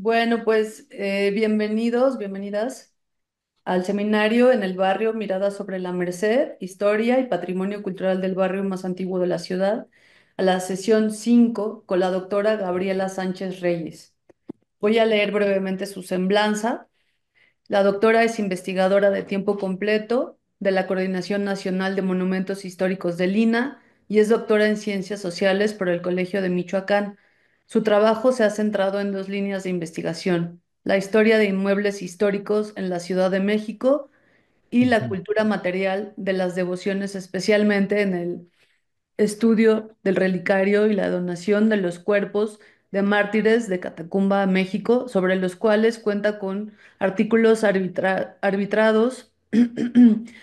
Bueno, pues bienvenidos, bienvenidas al seminario en el barrio Mirada sobre la Merced, Historia y Patrimonio Cultural del barrio más antiguo de la ciudad, a la sesión 5 con la doctora Gabriela Sánchez Reyes. Voy a leer brevemente su semblanza. La doctora es investigadora de tiempo completo de la Coordinación Nacional de Monumentos Históricos del INAH y es doctora en Ciencias Sociales por el Colegio de Michoacán. Su trabajo se ha centrado en dos líneas de investigación: la historia de inmuebles históricos en la Ciudad de México y la Ujú. cultura material de las devociones, especialmente en el estudio del relicario y la donación de los cuerpos de mártires de Catacumba, México, sobre los cuales cuenta con artículos arbitrados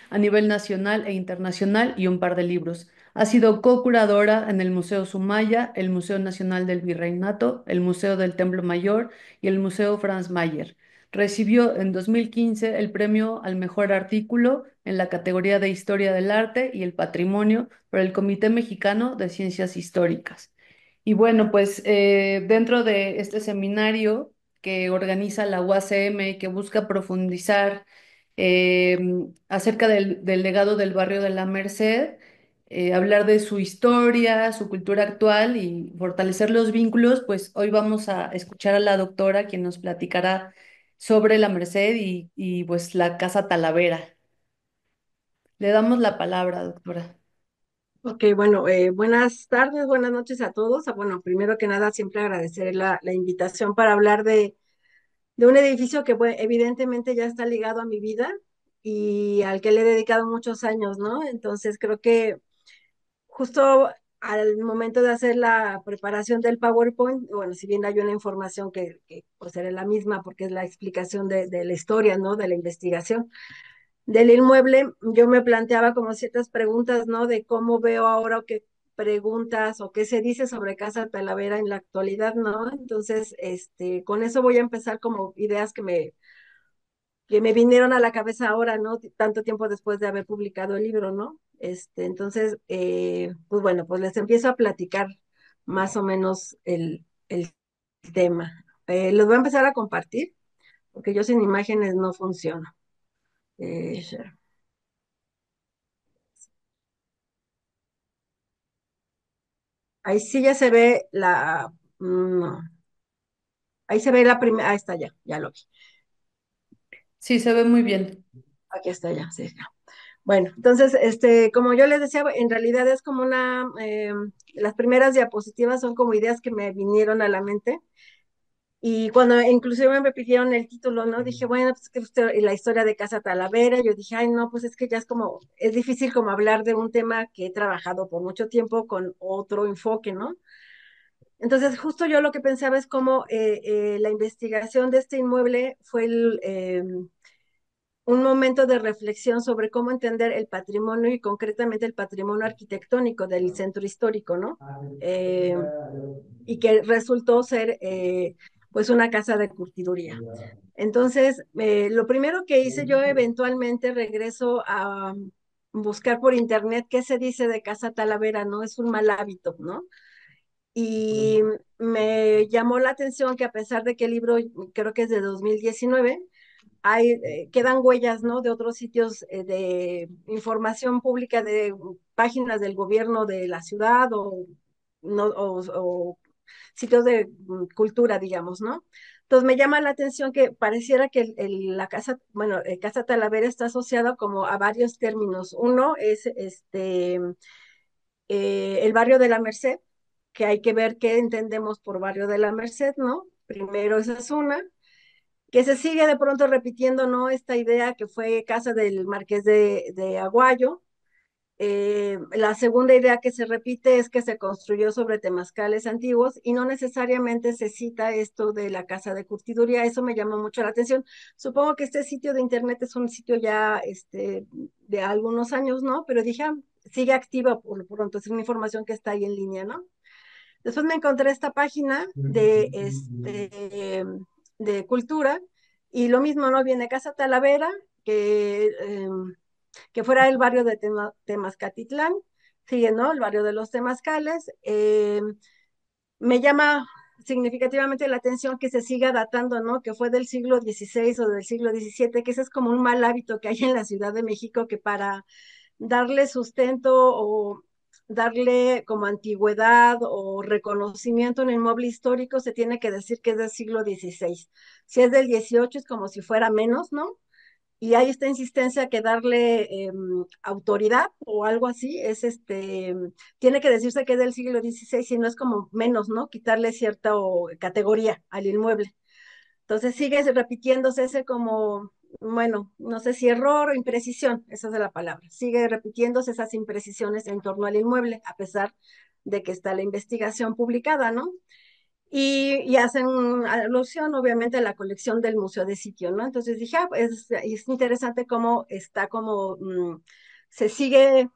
a nivel nacional e internacional y un par de libros. Ha sido co-curadora en el Museo Sumaya, el Museo Nacional del Virreinato, el Museo del Templo Mayor y el Museo Franz Mayer. Recibió en 2015 el premio al mejor artículo en la categoría de Historia del Arte y el Patrimonio por el Comité Mexicano de Ciencias Históricas. Y bueno, pues dentro de este seminario que organiza la UACM y que busca profundizar eh, acerca del legado del barrio de la Merced, hablar de su historia, su cultura actual y fortalecer los vínculos, pues hoy vamos a escuchar a la doctora quien nos platicará sobre la Merced y pues la Casa Talavera. Le damos la palabra, doctora. Ok, bueno, buenas tardes, buenas noches a todos. Bueno, primero que nada, siempre agradecer la invitación para hablar de un edificio que evidentemente ya está ligado a mi vida y al que le he dedicado muchos años, ¿no? Entonces creo que justo al momento de hacer la preparación del PowerPoint, bueno, si bien hay una información que pues será la misma porque es la explicación de la historia, ¿no? De la investigación del inmueble, yo me planteaba como ciertas preguntas, ¿no? De cómo veo ahora o qué preguntas o qué se dice sobre Casa Talavera en la actualidad, ¿no? Entonces, con eso voy a empezar como ideas que me vinieron a la cabeza ahora, ¿no? Tanto tiempo después de haber publicado el libro, ¿no? Entonces, pues bueno, pues les empiezo a platicar más o menos el tema. Los voy a empezar a compartir, porque yo sin imágenes no funciono. Share. Ahí sí ya se ve no, ahí se ve la primera, ahí está ya lo vi. Sí, se ve muy bien. Aquí está ya, sí, ya. Bueno, entonces, como yo les decía, en realidad es como las primeras diapositivas son como ideas que me vinieron a la mente. Y cuando inclusive me pidieron el título, ¿no? Dije, bueno, pues que y la historia de Casa Talavera, yo dije, ay, no, pues es que ya es difícil como hablar de un tema que he trabajado por mucho tiempo con otro enfoque, ¿no? Entonces, justo yo lo que pensaba es cómo la investigación de este inmueble fue un momento de reflexión sobre cómo entender el patrimonio y concretamente el patrimonio arquitectónico del centro histórico, ¿no? Eh, y que resultó ser pues una casa de curtiduría. Entonces, lo primero que hice yo eventualmente regreso a buscar por internet qué se dice de Casa Talavera, ¿no? Es un mal hábito, ¿no? Y me llamó la atención que a pesar de que el libro creo que es de 2019, quedan huellas, ¿no? De otros sitios de información pública de páginas del gobierno de la ciudad no, o sitios de cultura, digamos, ¿no? Entonces me llama la atención que pareciera que la casa, bueno, Casa Talavera está asociada como a varios términos. Uno es el barrio de la Merced, que hay que ver qué entendemos por barrio de la Merced, ¿no? Primero esa es una, que se sigue de pronto repitiendo, ¿no? Esta idea que fue casa del Marqués de Aguayo. La segunda idea que se repite es que se construyó sobre temazcales antiguos y no necesariamente se cita esto de la casa de curtiduría. Eso me llamó mucho la atención. Supongo que este sitio de internet es un sitio ya de algunos años, ¿no? Pero dije, sigue activa por lo pronto, es una información que está ahí en línea, ¿no? Después me encontré esta página de cultura y lo mismo, ¿no? Viene Casa Talavera, que fuera el barrio de Temazcatitlán, sigue, ¿no? El barrio de los Temazcales. Me llama significativamente la atención que se siga datando, ¿no? Que fue del siglo XVI o del siglo XVII, que ese es como un mal hábito que hay en la Ciudad de México, que para darle sustento o darle como antigüedad o reconocimiento a un inmueble histórico, se tiene que decir que es del siglo XVI. Si es del XVIII es como si fuera menos, ¿no? Y hay esta insistencia que darle autoridad o algo así, es tiene que decirse que es del siglo XVI, si no es como menos, ¿no? Quitarle cierta categoría al inmueble. Entonces sigue repitiéndose ese como, bueno, no sé si error o imprecisión, esa es la palabra. Sigue repitiéndose esas imprecisiones en torno al inmueble, a pesar de que está la investigación publicada, ¿no? Y hacen alusión, obviamente, a la colección del Museo de Sitio, ¿no? Entonces dije, ah, pues, es interesante cómo está, como se sigue,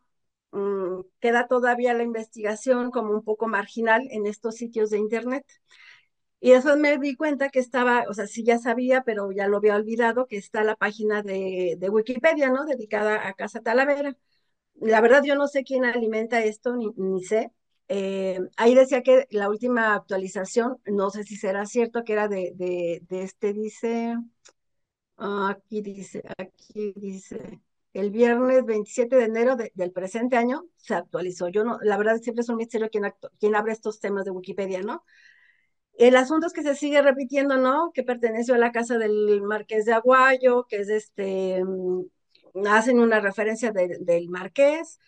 queda todavía la investigación como un poco marginal en estos sitios de Internet. Y después me di cuenta que estaba, o sea, sí ya sabía, pero ya lo había olvidado, que está la página de Wikipedia, ¿no? Dedicada a Casa Talavera. La verdad, yo no sé quién alimenta esto, ni sé. Ahí decía que la última actualización, no sé si será cierto, que era dice, aquí dice, el viernes 27 de enero del presente año se actualizó. Yo no, la verdad siempre es un misterio quién abre estos temas de Wikipedia, ¿no? El asunto es que se sigue repitiendo, ¿no? Que perteneció a la casa del Marqués de Aguayo, que es hacen una referencia del Marqués,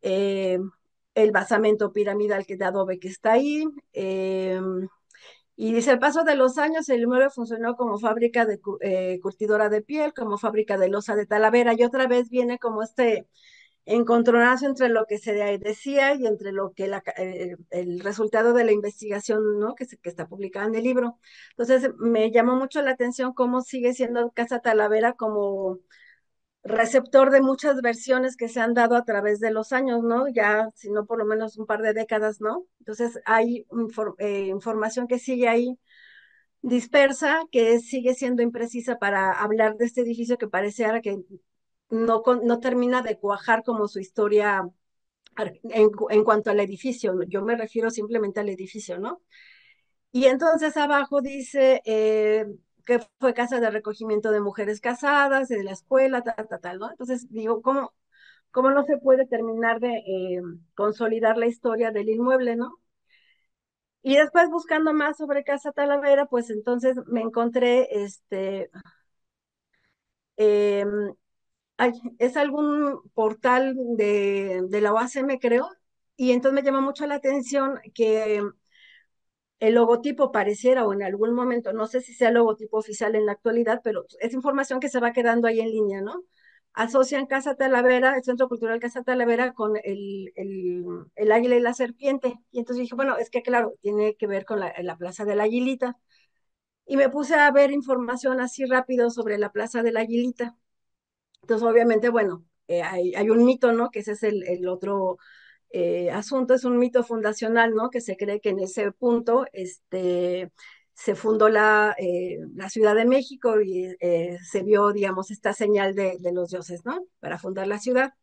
eh, el basamento piramidal que de adobe que está ahí, y dice, al paso de los años, el inmueble funcionó como fábrica de curtidora de piel, como fábrica de loza de Talavera, y otra vez viene como encontronazo entre lo que se decía y entre lo que el resultado de la investigación, ¿no? Que está publicada en el libro. Entonces, me llamó mucho la atención cómo sigue siendo Casa Talavera como receptor de muchas versiones que se han dado a través de los años, ¿no? Ya, si no por lo menos un par de décadas, ¿no? Entonces, hay información que sigue ahí dispersa, que sigue siendo imprecisa para hablar de este edificio que parece ahora que no termina de cuajar como su historia en cuanto al edificio. Yo me refiero simplemente al edificio, ¿no? Y entonces abajo dice que fue casa de recogimiento de mujeres casadas, de la escuela, tal, ¿no? Entonces digo, ¿cómo no se puede terminar de consolidar la historia del inmueble, ¿no? Y después buscando más sobre Casa Talavera, pues entonces me encontré eh, ay, es algún portal de la OACM, creo, y entonces me llama mucho la atención que el logotipo pareciera, o en algún momento, no sé si sea el logotipo oficial en la actualidad, pero es información que se va quedando ahí en línea, ¿no? Asocian Casa Talavera, el Centro Cultural Casa Talavera, con el águila y la serpiente. Y entonces dije, bueno, es que claro, tiene que ver con la Plaza de la Aguilita. Y me puse a ver información así rápido sobre la Plaza de la Aguilita. Entonces, obviamente, bueno, hay un mito, ¿no? Que ese es el otro asunto, es un mito fundacional, ¿no? Que se cree que en ese punto se fundó la Ciudad de México y se vio, digamos, esta señal de los dioses, ¿no? Para fundar la ciudad.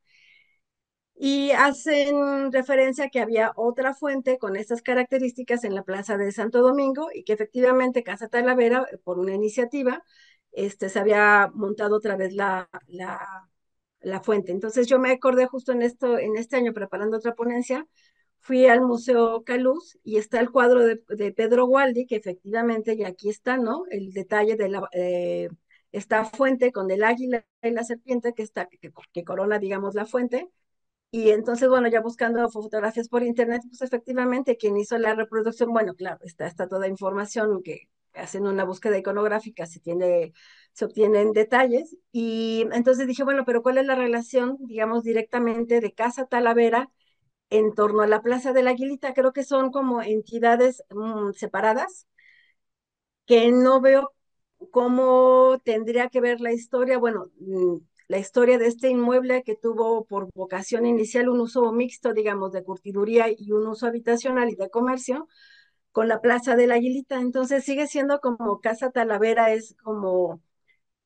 Y hacen referencia a que había otra fuente con estas características en la Plaza de Santo Domingo y que efectivamente Casa Talavera, por una iniciativa, se había montado otra vez la fuente. Entonces yo me acordé justo en este año preparando otra ponencia, fui al Museo Caluz y está el cuadro de Pedro Gualdi, que efectivamente, y aquí está, ¿no? El detalle de esta fuente con el águila y la serpiente que corona, digamos, la fuente. Y entonces, bueno, ya buscando fotografías por internet, pues efectivamente quien hizo la reproducción, bueno, claro, está toda información que hacen una búsqueda iconográfica, se obtienen detalles. Y entonces dije, bueno, pero ¿cuál es la relación, digamos, directamente de Casa Talavera en torno a la Plaza de la Aguilita? Creo que son como entidades separadas, que no veo cómo tendría que ver la historia, bueno, la historia de este inmueble que tuvo por vocación inicial un uso mixto, digamos, de curtiduría y un uso habitacional y de comercio, con la Plaza de la Aguilita. Entonces sigue siendo como Casa Talavera, es como,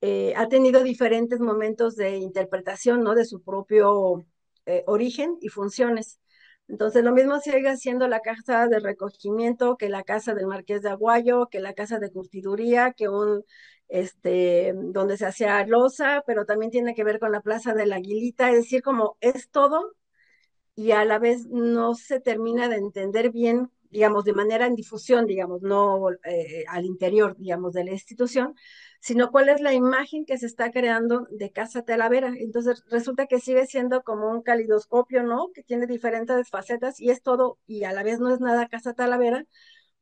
ha tenido diferentes momentos de interpretación, ¿no? De su propio origen y funciones. Entonces, lo mismo sigue siendo la casa de recogimiento que la casa del Marqués de Aguayo, que la casa de curtiduría, que donde se hacía loza, pero también tiene que ver con la Plaza de la Aguilita, es decir, como es todo y a la vez no se termina de entender bien, digamos, de manera en difusión, digamos, no al interior, digamos, de la institución, sino cuál es la imagen que se está creando de Casa Talavera. Entonces resulta que sigue siendo como un calidoscopio, ¿no? Que tiene diferentes facetas y es todo, y a la vez no es nada Casa Talavera,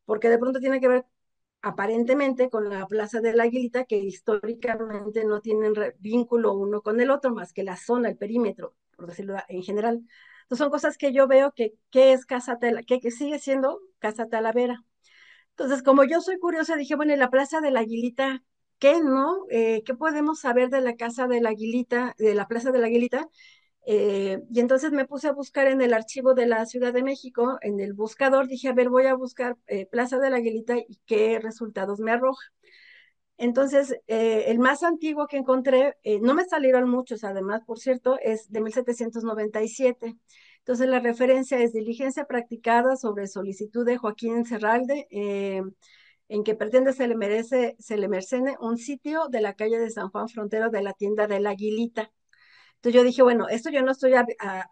porque de pronto tiene que ver aparentemente con la Plaza de la Aguilita, que históricamente no tienen vínculo uno con el otro, más que la zona, el perímetro, por decirlo en general. Entonces son cosas que yo veo que es que sigue siendo Casa Talavera. Entonces, como yo soy curiosa, dije, bueno, ¿y la Plaza de la Aguilita qué, no? ¿Qué podemos saber de la Casa de la Aguilita, de la Plaza de la Aguilita? Y entonces me puse a buscar en el archivo de la Ciudad de México, en el buscador, dije, a ver, voy a buscar Plaza de la Aguilita y qué resultados me arroja. Entonces, el más antiguo que encontré, no me salieron muchos, además, por cierto, es de 1797. Entonces, la referencia es diligencia practicada sobre solicitud de Joaquín Serralde, en que pretende se le mercene un sitio de la calle de San Juan Frontero de la tienda de la Aguilita. Entonces yo dije, bueno, esto yo no estoy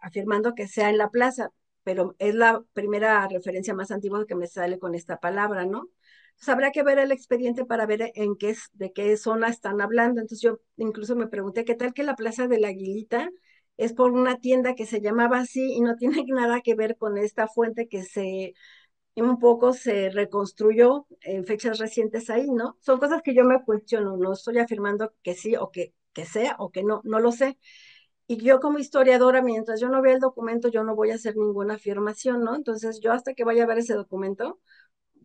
afirmando que sea en la plaza, pero es la primera referencia más antigua que me sale con esta palabra, ¿no? Entonces habrá que ver el expediente para ver de qué zona están hablando. Entonces yo incluso me pregunté, ¿qué tal que la Plaza de la Aguilita es por una tienda que se llamaba así y no tiene nada que ver con esta fuente que un poco se reconstruyó en fechas recientes ahí, ¿no? Son cosas que yo me cuestiono, no estoy afirmando que sí o que sea o que no, no lo sé. Y yo como historiadora, mientras yo no vea el documento, yo no voy a hacer ninguna afirmación, ¿no? Entonces yo hasta que vaya a ver ese documento,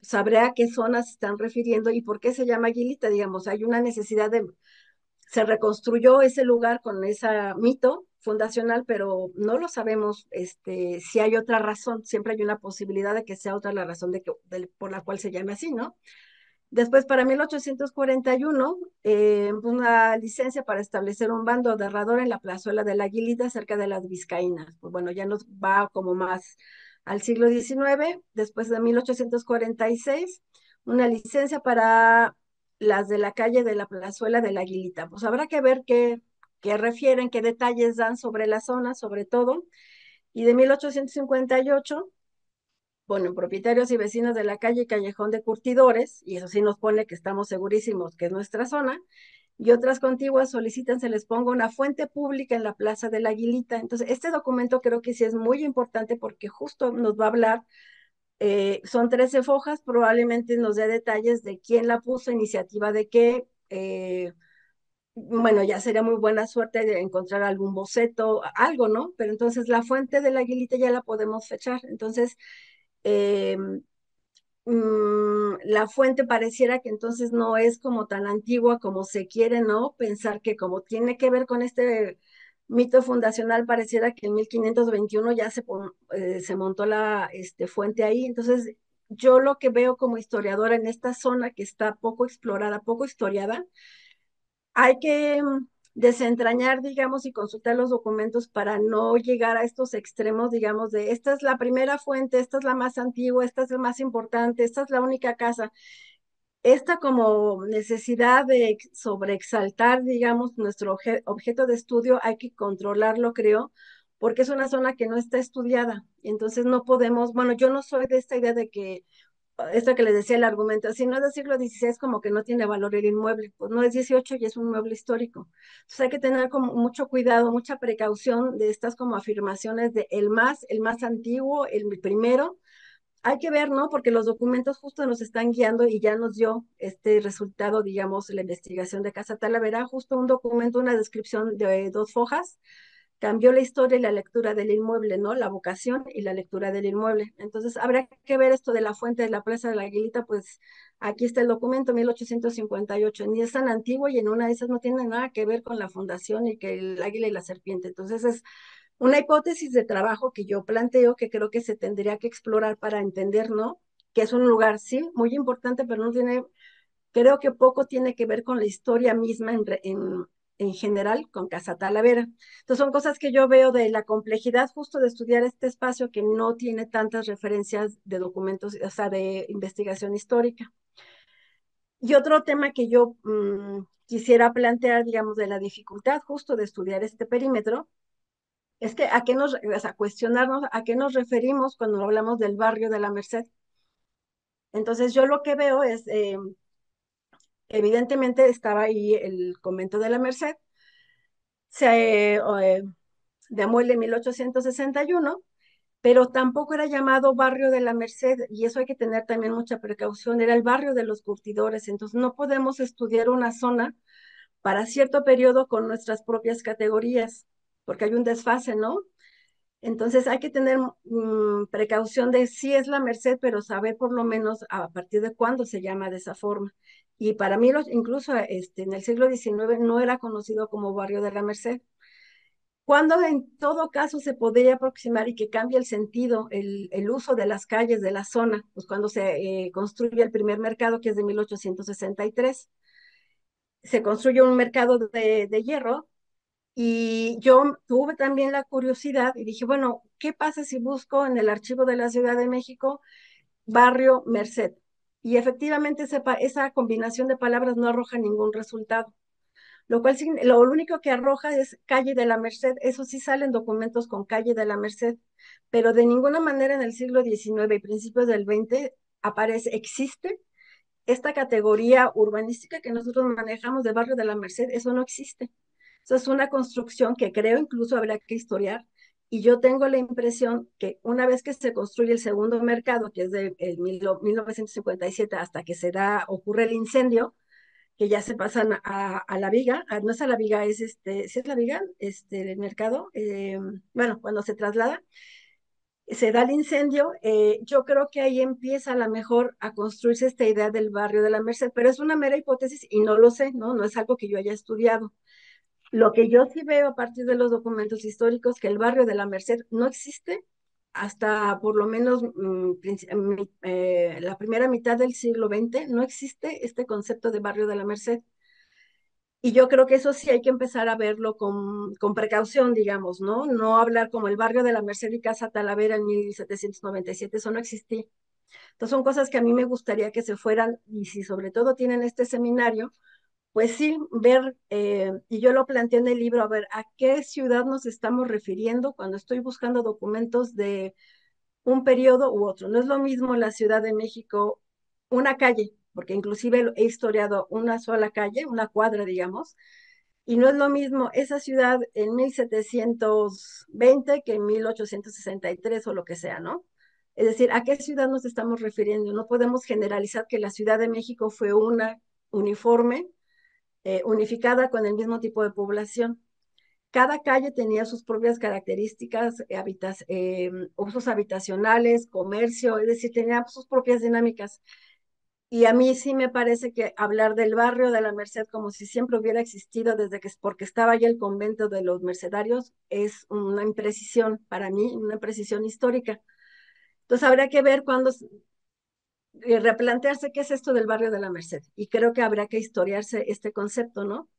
sabré a qué zonas se están refiriendo y por qué se llama Aguilita, digamos, hay una necesidad se reconstruyó ese lugar con ese mito fundacional, pero no lo sabemos si hay otra razón, siempre hay una posibilidad de que sea otra la razón por la cual se llame así, ¿no? Después, para 1841, una licencia para establecer un bando de herrador en la plazuela de la Aguilita, cerca de las Vizcaínas. Pues bueno, ya nos va como más al siglo XIX. Después de 1846, una licencia para las de la calle de la plazuela de la Aguilita. Pues habrá que ver qué refieren, qué detalles dan sobre la zona, sobre todo. Y de 1858, bueno, propietarios y vecinos de la calle y Callejón de Curtidores, y eso sí nos pone que estamos segurísimos que es nuestra zona, y otras contiguas solicitan se les ponga una fuente pública en la Plaza de la Aguilita. Entonces, este documento creo que sí es muy importante porque justo nos va a hablar, son 13 fojas, probablemente nos dé detalles de quién la puso, iniciativa de qué, bueno, ya sería muy buena suerte de encontrar algún boceto, algo, ¿no? Pero entonces la fuente de la Aguilita ya la podemos fechar. Entonces, eh, la fuente pareciera que entonces no es como tan antigua como se quiere, ¿no? Pensar que como tiene que ver con este mito fundacional, pareciera que en 1521 ya se montó la fuente ahí. Entonces, yo lo que veo como historiadora en esta zona que está poco explorada, poco historiada, hay que desentrañar, digamos, y consultar los documentos para no llegar a estos extremos, digamos, de esta es la primera fuente, esta es la más antigua, esta es la más importante, esta es la única casa. Esta como necesidad de sobreexaltar, digamos, nuestro objeto de estudio, hay que controlarlo, creo, porque es una zona que no está estudiada. Entonces no podemos, bueno, yo no soy de esta idea de que esto que les decía el argumento, si no es del siglo XVI, como que no tiene valor el inmueble, pues no es 18 y es un inmueble histórico. Entonces hay que tener como mucho cuidado, mucha precaución de estas como afirmaciones de el más antiguo, el primero. Hay que ver, ¿no? Porque los documentos justo nos están guiando y ya nos dio este resultado, digamos, la investigación de Casa Talavera, justo un documento, una descripción de 2 fojas cambió la historia y la lectura del inmueble, ¿no? La vocación y la lectura del inmueble. Entonces, habrá que ver esto de la fuente de la Plaza de la Aguilita, pues aquí está el documento, 1858, ni es tan antiguo y en una de esas no tiene nada que ver con la fundación y que el águila y la serpiente. Entonces, es una hipótesis de trabajo que yo planteo que creo que se tendría que explorar para entender, ¿no? Que es un lugar, sí, muy importante, pero no tiene, creo que poco tiene que ver con la historia misma en general con Casa Talavera. Entonces son cosas que yo veo de la complejidad justo de estudiar este espacio que no tiene tantas referencias de documentos, o sea, de investigación histórica. Y otro tema que yo quisiera plantear, digamos, de la dificultad justo de estudiar este perímetro, es que a qué nos, o sea, cuestionarnos a qué nos referimos cuando hablamos del barrio de la Merced. Entonces yo lo que veo es, evidentemente estaba ahí el convento de la Merced, se demuele en 1861, pero tampoco era llamado barrio de la Merced, y eso hay que tener también mucha precaución, era el barrio de los curtidores, entonces no podemos estudiar una zona para cierto periodo con nuestras propias categorías, porque hay un desfase, ¿no? Entonces hay que tener precaución de si es la Merced, pero saber por lo menos a partir de cuándo se llama de esa forma. Y para mí, incluso en el siglo XIX no era conocido como barrio de la Merced. Cuando en todo caso se podría aproximar y que cambie el sentido, el uso de las calles de la zona, pues cuando se construye el primer mercado, que es de 1863, se construye un mercado de hierro y yo tuve también la curiosidad y dije, bueno, ¿qué pasa si busco en el archivo de la Ciudad de México barrio Merced? Y efectivamente esa combinación de palabras no arroja ningún resultado, lo cual lo único que arroja es calle de la Merced. Eso sí salen documentos con calle de la Merced, pero de ninguna manera en el siglo XIX y principios del XX aparece, existe esta categoría urbanística que nosotros manejamos de barrio de la Merced, eso no existe. Eso es una construcción que creo incluso habría que historiar. Y yo tengo la impresión que una vez que se construye el segundo mercado, que es de 1957 hasta que ocurre el incendio, que ya se pasan a la viga, no es a la viga, es ¿sí es la viga? El mercado, bueno, cuando se traslada, se da el incendio, yo creo que ahí empieza a lo mejor a construirse esta idea del barrio de la Merced, pero es una mera hipótesis y no lo sé, ¿no? No es algo que yo haya estudiado. Lo que yo sí veo a partir de los documentos históricos, que el barrio de la Merced no existe hasta por lo menos la primera mitad del siglo XX, no existe este concepto de barrio de la Merced. Y yo creo que eso sí hay que empezar a verlo con precaución, digamos, ¿no? No hablar como el barrio de la Merced y Casa Talavera en 1797, eso no existía. Entonces son cosas que a mí me gustaría que se fueran, y si sobre todo tienen este seminario, pues sí, ver, y yo lo planteé en el libro, a ver, ¿a qué ciudad nos estamos refiriendo cuando estoy buscando documentos de un periodo u otro? No es lo mismo la Ciudad de México, una calle, porque inclusive he historiado una sola calle, una cuadra, digamos, y no es lo mismo esa ciudad en 1720 que en 1863 o lo que sea, ¿no? Es decir, ¿a qué ciudad nos estamos refiriendo? No podemos generalizar que la Ciudad de México fue una uniforme, unificada con el mismo tipo de población. Cada calle tenía sus propias características, usos habitacionales, comercio, es decir, tenía sus propias dinámicas. Y a mí sí me parece que hablar del barrio de la Merced como si siempre hubiera existido desde que, porque estaba ya el convento de los mercedarios, es una imprecisión para mí, una imprecisión histórica. Entonces habría que ver cuándo, replantearse qué es esto del barrio de la Merced. Y creo que habrá que historiarse este concepto, ¿no?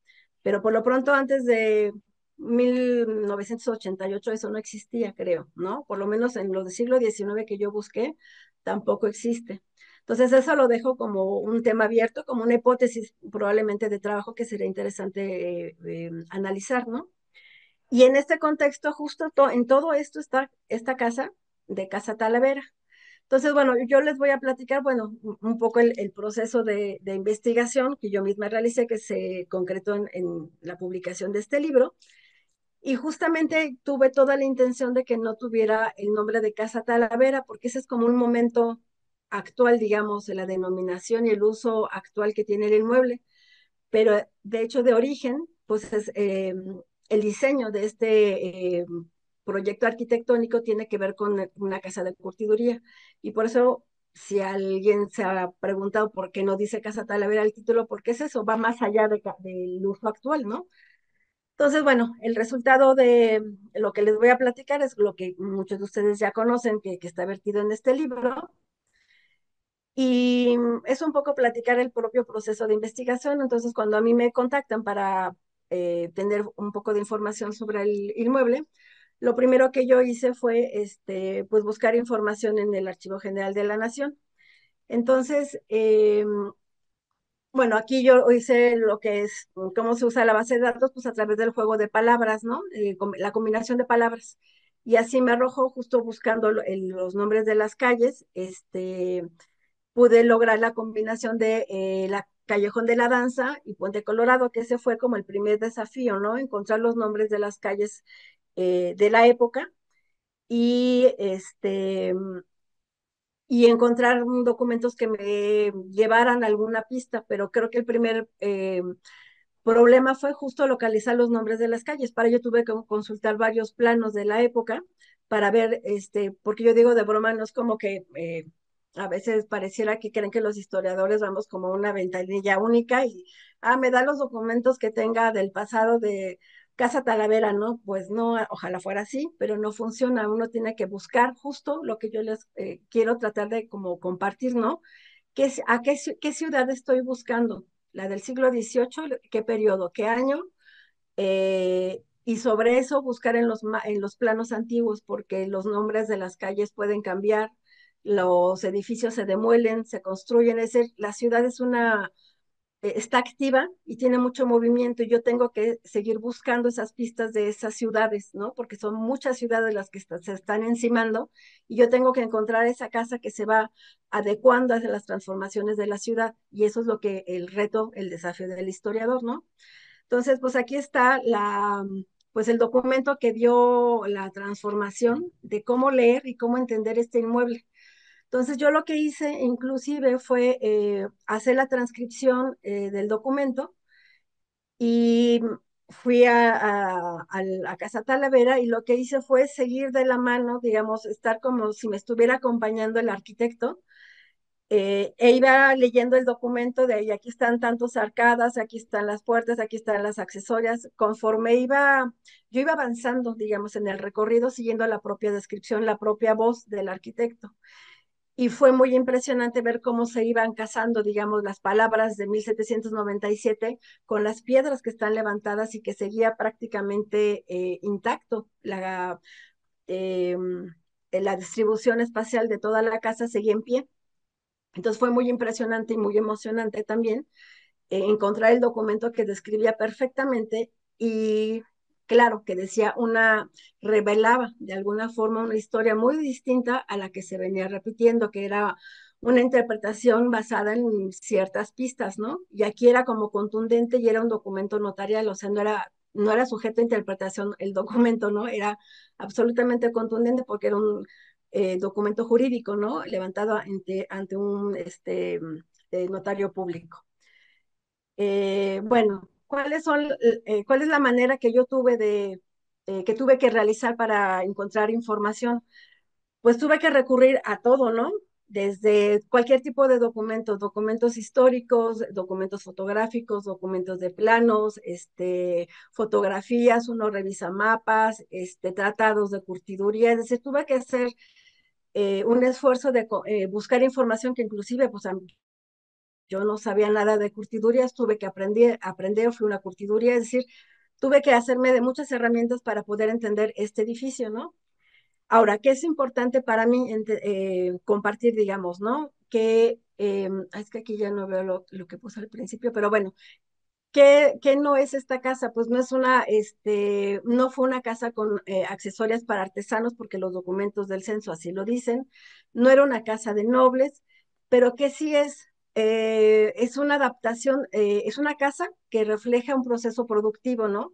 Pero por lo pronto antes de 1988 eso no existía, creo, ¿no? Por lo menos en lo del siglo XIX que yo busqué, tampoco existe. Entonces eso lo dejo como un tema abierto, como una hipótesis probablemente de trabajo que sería interesante analizar, ¿no? Y en este contexto, justo en todo esto está esta casa de Casa Talavera. Entonces, bueno, yo les voy a platicar, bueno, un poco el proceso de investigación que yo misma realicé, que se concretó en la publicación de este libro. Y justamente tuve toda la intención de que no tuviera el nombre de Casa Talavera, porque ese es como un momento actual, digamos, de la denominación y el uso actual que tiene el inmueble. Pero de hecho, de origen, pues es, el diseño de este proyecto arquitectónico tiene que ver con una casa de curtiduría. Y por eso, si alguien se ha preguntado por qué no dice Casa Talavera el título, porque es eso, va más allá del uso actual, ¿no? Entonces, bueno, el resultado de lo que les voy a platicar es lo que muchos de ustedes ya conocen, que está vertido en este libro, y es un poco platicar el propio proceso de investigación. Entonces, cuando a mí me contactan para tener un poco de información sobre el inmueble, lo primero que yo hice fue pues buscar información en el Archivo General de la Nación. Entonces, bueno, aquí yo hice lo que es, cómo se usa la base de datos, pues a través del juego de palabras, ¿no? La combinación de palabras. Y así me arrojó justo buscando los nombres de las calles, pude lograr la combinación de la Callejón de la Danza y Puente Colorado, que ese fue como el primer desafío, ¿no? Encontrar los nombres de las calles de la época y y encontrar documentos que me llevaran a alguna pista, pero creo que el primer problema fue justo localizar los nombres de las calles. Para ello tuve que consultar varios planos de la época para ver, porque yo digo de broma, no es como que a veces pareciera que creen que los historiadores vamos como una ventanilla única y, me da los documentos que tenga del pasado de Casa Talavera, ¿no? Pues no, ojalá fuera así, pero no funciona. Uno tiene que buscar justo lo que yo les quiero tratar de como compartir, ¿no? ¿Qué ciudad estoy buscando? La del siglo XVIII, ¿qué periodo, qué año? Y sobre eso buscar en en los planos antiguos, porque los nombres de las calles pueden cambiar, los edificios se demuelen, se construyen, es decir, la ciudad es está activa y tiene mucho movimiento y yo tengo que seguir buscando esas pistas de esas ciudades, ¿no? Porque son muchas ciudades las que se están encimando y yo tengo que encontrar esa casa que se va adecuando a las transformaciones de la ciudad y eso es lo que el reto, el desafío del historiador, ¿no? Entonces, pues aquí está pues el documento que dio la transformación de cómo leer y cómo entender este inmueble. Entonces yo lo que hice inclusive fue hacer la transcripción del documento y fui a Casa Talavera y lo que hice fue seguir de la mano, digamos, estar como si me estuviera acompañando el arquitecto iba leyendo el documento de ahí, aquí están tantos arcadas, aquí están las puertas, aquí están las accesorias, conforme yo iba avanzando, digamos, en el recorrido, siguiendo la propia descripción, la propia voz del arquitecto. Y fue muy impresionante ver cómo se iban casando, digamos, las palabras de 1797 con las piedras que están levantadas y que seguía prácticamente intacto. Eh, la distribución espacial de toda la casa seguía en pie. Entonces fue muy impresionante y muy emocionante también encontrar el documento que describía perfectamente y claro, que decía revelaba de alguna forma una historia muy distinta a la que se venía repitiendo, que era una interpretación basada en ciertas pistas, ¿no? Y aquí era como contundente y era un documento notarial, o sea, no era sujeto a interpretación el documento, ¿no? Era absolutamente contundente porque era un documento jurídico, ¿no? Levantado ante un notario público. Bueno, ¿cuál es la manera que yo tuve que tuve que realizar para encontrar información? Pues tuve que recurrir a todo, ¿no? Desde cualquier tipo de documentos, documentos históricos, documentos fotográficos, documentos de planos, fotografías, uno revisa mapas, tratados de curtiduría, es decir, tuve que hacer un esfuerzo de buscar información que inclusive, pues yo no sabía nada de curtidurías, tuve que aprender, fui una curtiduría, es decir, tuve que hacerme de muchas herramientas para poder entender este edificio, ¿no? Ahora, ¿qué es importante para mí compartir, digamos, ¿no? Es que aquí ya no veo lo que puse al principio, pero bueno, ¿qué no es esta casa? Pues no es no fue una casa con accesorias para artesanos, porque los documentos del censo así lo dicen. No era una casa de nobles, pero ¿qué sí es? Es una adaptación, es una casa que refleja un proceso productivo, ¿no?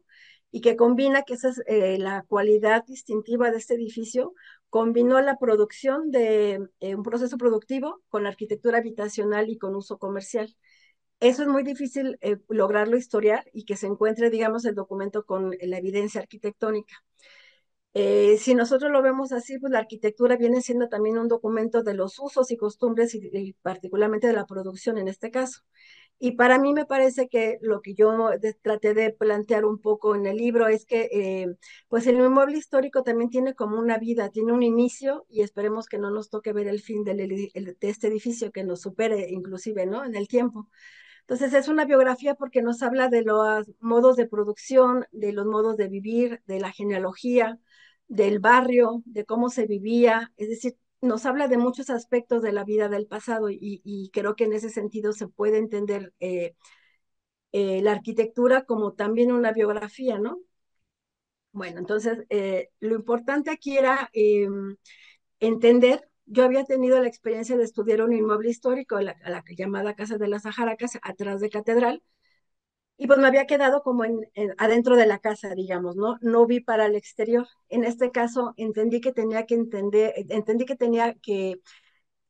Y que combina, que esa es la cualidad distintiva de este edificio, combinó la producción de un proceso productivo con arquitectura habitacional y con uso comercial. Eso es muy difícil lograrlo historiar y que se encuentre, digamos, el documento con la evidencia arquitectónica. Si nosotros lo vemos así, pues la arquitectura viene siendo también un documento de los usos y costumbres y particularmente de la producción en este caso. Y para mí me parece que lo que yo traté de plantear un poco en el libro es que pues el inmueble histórico también tiene como una vida, tiene un inicio y esperemos que no nos toque ver el fin de este edificio, que nos supere inclusive, ¿no? En el tiempo, Entonces es una biografía porque nos habla de los modos de producción, de los modos de vivir, de la genealogía, del barrio, de cómo se vivía, es decir, nos habla de muchos aspectos de la vida del pasado y creo que en ese sentido se puede entender la arquitectura como también una biografía, ¿no? Bueno, entonces lo importante aquí era entender, yo había tenido la experiencia de estudiar un inmueble histórico, la llamada Casa de las Ajaracas, atrás de Catedral, y pues me había quedado como adentro de la casa, digamos, ¿no? No vi para el exterior. En este caso entendí que tenía que entender, entendí que tenía que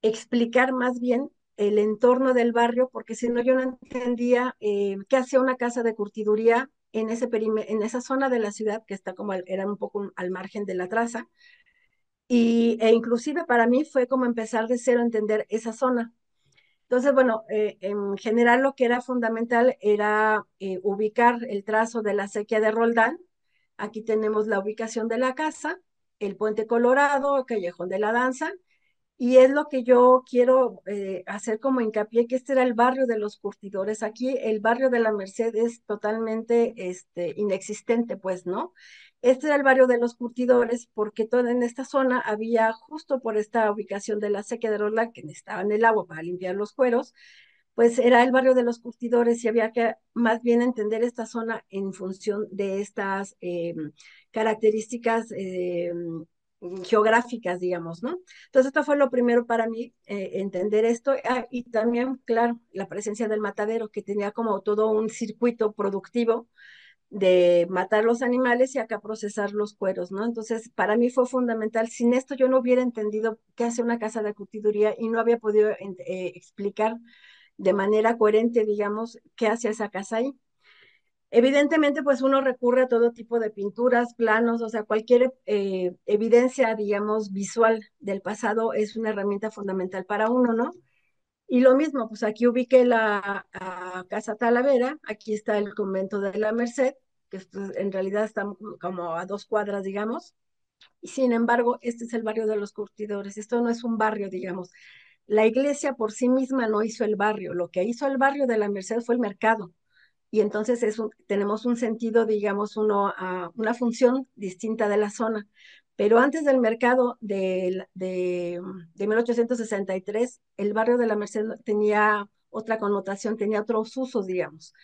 explicar más bien el entorno del barrio, porque si no yo no entendía qué hacía una casa de curtiduría en en esa zona de la ciudad que está como era un poco al margen de la traza. E inclusive para mí fue como empezar de cero a entender esa zona. Entonces, bueno, en general lo que era fundamental era ubicar el trazo de la acequia de Roldán. Aquí tenemos la ubicación de la casa, el Puente Colorado, el Callejón de la Danza, y es lo que yo quiero hacer como hincapié, que este era el barrio de los curtidores. Aquí el barrio de la Merced es totalmente inexistente, pues, ¿no? Este era el barrio de los curtidores porque toda en esta zona había, justo por esta ubicación de la sequía de Rola, que necesitaban el agua para limpiar los cueros, pues era el barrio de los curtidores y había que más bien entender esta zona en función de estas características geográficas, digamos, ¿no? Entonces, esto fue lo primero para mí, entender esto. Ah, y también, claro, la presencia del matadero, que tenía como todo un circuito productivo de matar los animales y acá procesar los cueros, ¿no? Entonces, para mí fue fundamental. Sin esto yo no hubiera entendido qué hace una casa de curtiduría y no había podido explicar de manera coherente, digamos, qué hace esa casa ahí. Evidentemente, pues uno recurre a todo tipo de pinturas, planos, o sea, cualquier evidencia, digamos, visual del pasado es una herramienta fundamental para uno, ¿no? Y lo mismo, pues aquí ubiqué la Casa Talavera, aquí está el convento de la Merced, que en realidad está como a 2 cuadras, digamos, y sin embargo, este es el barrio de los curtidores, esto no es un barrio, digamos. La iglesia por sí misma no hizo el barrio, lo que hizo el barrio de la Merced fue el mercado y entonces tenemos un sentido, digamos, una función distinta de la zona. Pero antes del mercado de 1863, el barrio de la Merced tenía otra connotación, tenía otros usos, digamos.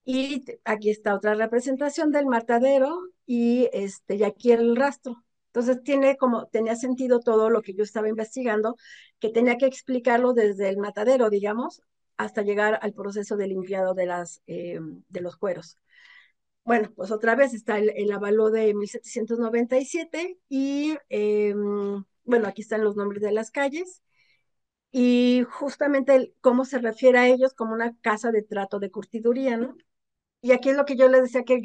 Y aquí está otra representación del matadero y aquí el rastro. Entonces tenía sentido todo lo que yo estaba investigando, que tenía que explicarlo desde el matadero, digamos, hasta llegar al proceso de limpiado de los cueros. Bueno, pues otra vez está el avalúo de 1797 bueno, aquí están los nombres de las calles y justamente cómo se refiere a ellos como una casa de trato de curtiduría, ¿no? Y aquí es lo que yo les decía que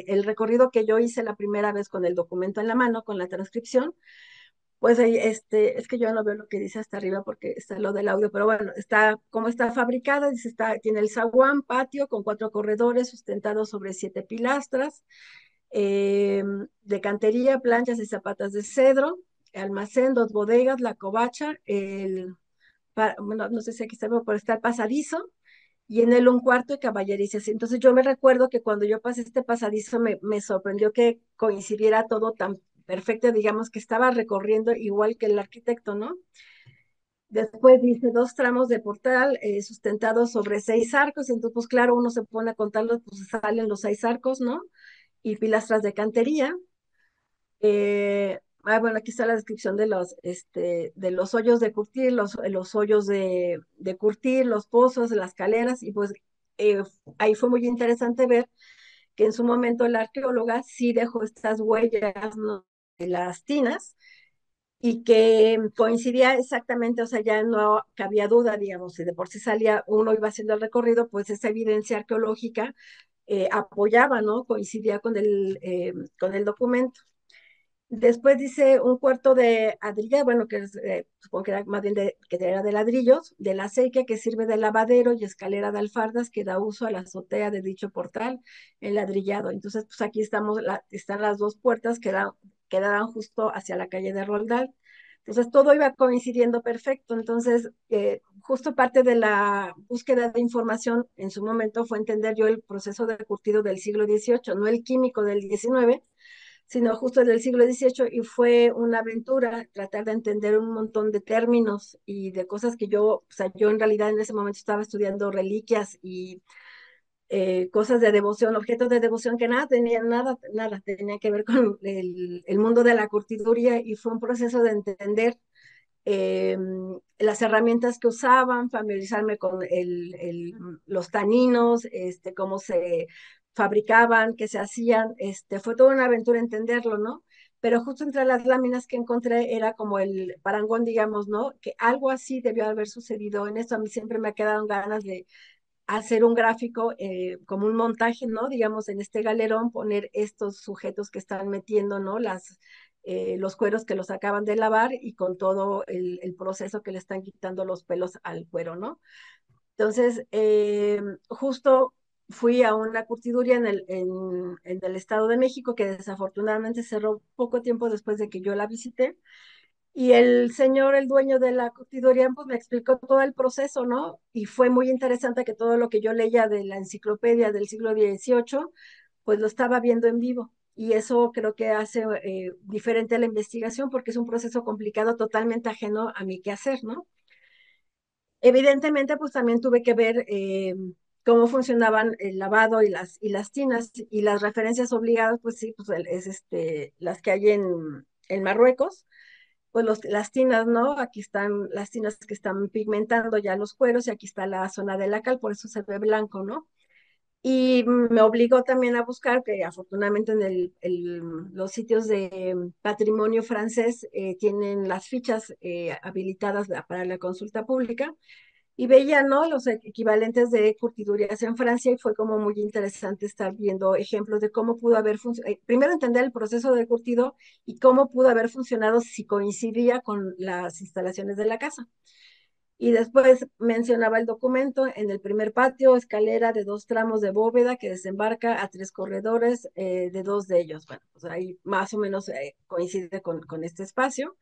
el recorrido que yo hice la primera vez con el documento en la mano, con la transcripción, pues es que yo no veo lo que dice hasta arriba porque está lo del audio, pero bueno, está como está fabricada, dice, tiene el zaguán, patio con 4 corredores sustentados sobre 7 pilastras, eh, de cantería, planchas y zapatas de cedro, almacén, 2 bodegas, la covacha, bueno, no sé si aquí está, pero está el pasadizo, y en él un cuarto de caballerizas. Entonces yo me recuerdo que cuando yo pasé este pasadizo me sorprendió que coincidiera todo tan perfecto, digamos que estaba recorriendo igual que el arquitecto, ¿no? Después dice 2 tramos de portal sustentados sobre 6 arcos, entonces pues claro, uno se pone a contarlos, pues salen los 6 arcos, ¿no? Y pilastras de cantería. Bueno, aquí está la descripción de los hoyos de curtir, los hoyos de curtir, los pozos, las caleras, y pues eh, ahí fue muy interesante ver que en su momento la arqueóloga sí dejó estas huellas, ¿no? De las tinas y que coincidía exactamente, o sea, ya no cabía duda, digamos, si de por sí salía, uno iba haciendo el recorrido, pues esa evidencia arqueológica apoyaba, ¿no? Coincidía con el documento. Después dice un cuarto de ladrilla, bueno, supongo que era más bien que era de ladrillos, de la acequia que sirve de lavadero y escalera de alfardas que da uso a la azotea de dicho portal, el ladrillado. Entonces, pues aquí están las 2 puertas que daban justo hacia la calle de Roldán. Entonces todo iba coincidiendo perfecto. Entonces, justo parte de la búsqueda de información en su momento fue entender yo el proceso de curtido del siglo XVIII, no el químico del XIX, sino justo del siglo XVIII, y fue una aventura tratar de entender un montón de términos y de cosas que yo, o sea, yo en realidad en ese momento estaba estudiando reliquias y cosas de devoción, objetos de devoción que nada tenían, nada tenía que ver con el mundo de la curtiduría, y fue un proceso de entender eh, las herramientas que usaban, familiarizarme con los taninos, cómo se fabricaban, qué se hacían, fue toda una aventura entenderlo, ¿no? Pero justo entre las láminas que encontré era como el parangón, digamos, ¿no? Que algo así debió haber sucedido en esto. A mí siempre me ha quedado ganas de hacer un gráfico, como un montaje, ¿no? Digamos, en este galerón poner estos sujetos que están metiendo, ¿no? Los cueros que los acaban de lavar y con todo el proceso que le están quitando los pelos al cuero, ¿no? Entonces, justo fui a una curtiduría en el Estado de México, que desafortunadamente cerró poco tiempo después de que yo la visité, y el señor, el dueño de la curtiduría, pues me explicó todo el proceso, ¿no? Y fue muy interesante que todo lo que yo leía de la enciclopedia del siglo XVIII, pues lo estaba viendo en vivo. Y eso creo que hace diferente a la investigación, porque es un proceso complicado totalmente ajeno a mi quehacer, ¿no? Evidentemente, pues también tuve que ver cómo funcionaban el lavado y las tinas, y las referencias obligadas, pues sí, pues es las que hay en Marruecos, pues las tinas, ¿no? Aquí están las tinas que están pigmentando ya los cueros, y aquí está la zona de la cal, por eso se ve blanco, ¿no? Y me obligó también a buscar, que afortunadamente en los sitios de patrimonio francés tienen las fichas habilitadas para la consulta pública, y veía, ¿no? Los equivalentes de curtidurías en Francia, y fue como muy interesante estar viendo ejemplos de cómo pudo haber funcionado. Primero entender el proceso de curtido y cómo pudo haber funcionado si coincidía con las instalaciones de la casa. Y después mencionaba el documento: en el primer patio, escalera de 2 tramos de bóveda que desembarca a 3 corredores, de 2 de ellos. Bueno, pues ahí más o menos coincide con este espacio.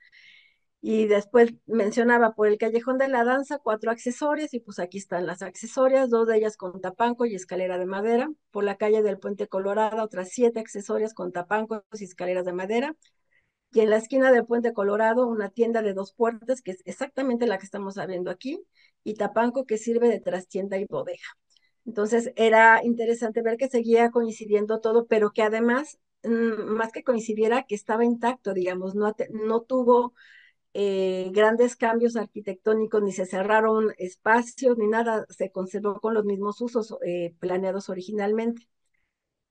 Y después mencionaba por el callejón de la danza 4 accesorias, y pues aquí están las accesorias, 2 de ellas con tapanco y escalera de madera. Por la calle del Puente Colorado, otras 7 accesorias con tapancos y escaleras de madera. Y en la esquina del Puente Colorado, una tienda de 2 puertas, que es exactamente la que estamos viendo aquí, y tapanco que sirve de trastienda y bodega. Entonces era interesante ver que seguía coincidiendo todo, pero que además, más que coincidiera, que estaba intacto, digamos, no tuvo grandes cambios arquitectónicos, ni se cerraron espacios, ni nada, se conservó con los mismos usos planeados originalmente.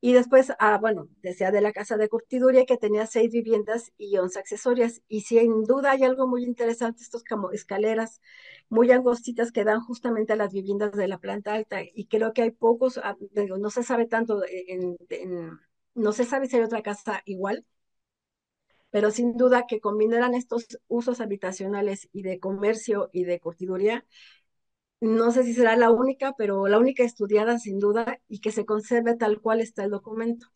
Y después, bueno, decía de la casa de curtiduría que tenía 6 viviendas y 11 accesorias. Y sin duda hay algo muy interesante, estos como escaleras muy angostitas que dan justamente a las viviendas de la planta alta. Y creo que hay pocos, digo, no se sabe tanto, no se sabe si hay otra casa igual, pero sin duda que combinaran estos usos habitacionales y de comercio y de curtiduría, no sé si será la única, pero la única estudiada sin duda, y que se conserve tal cual está el documento.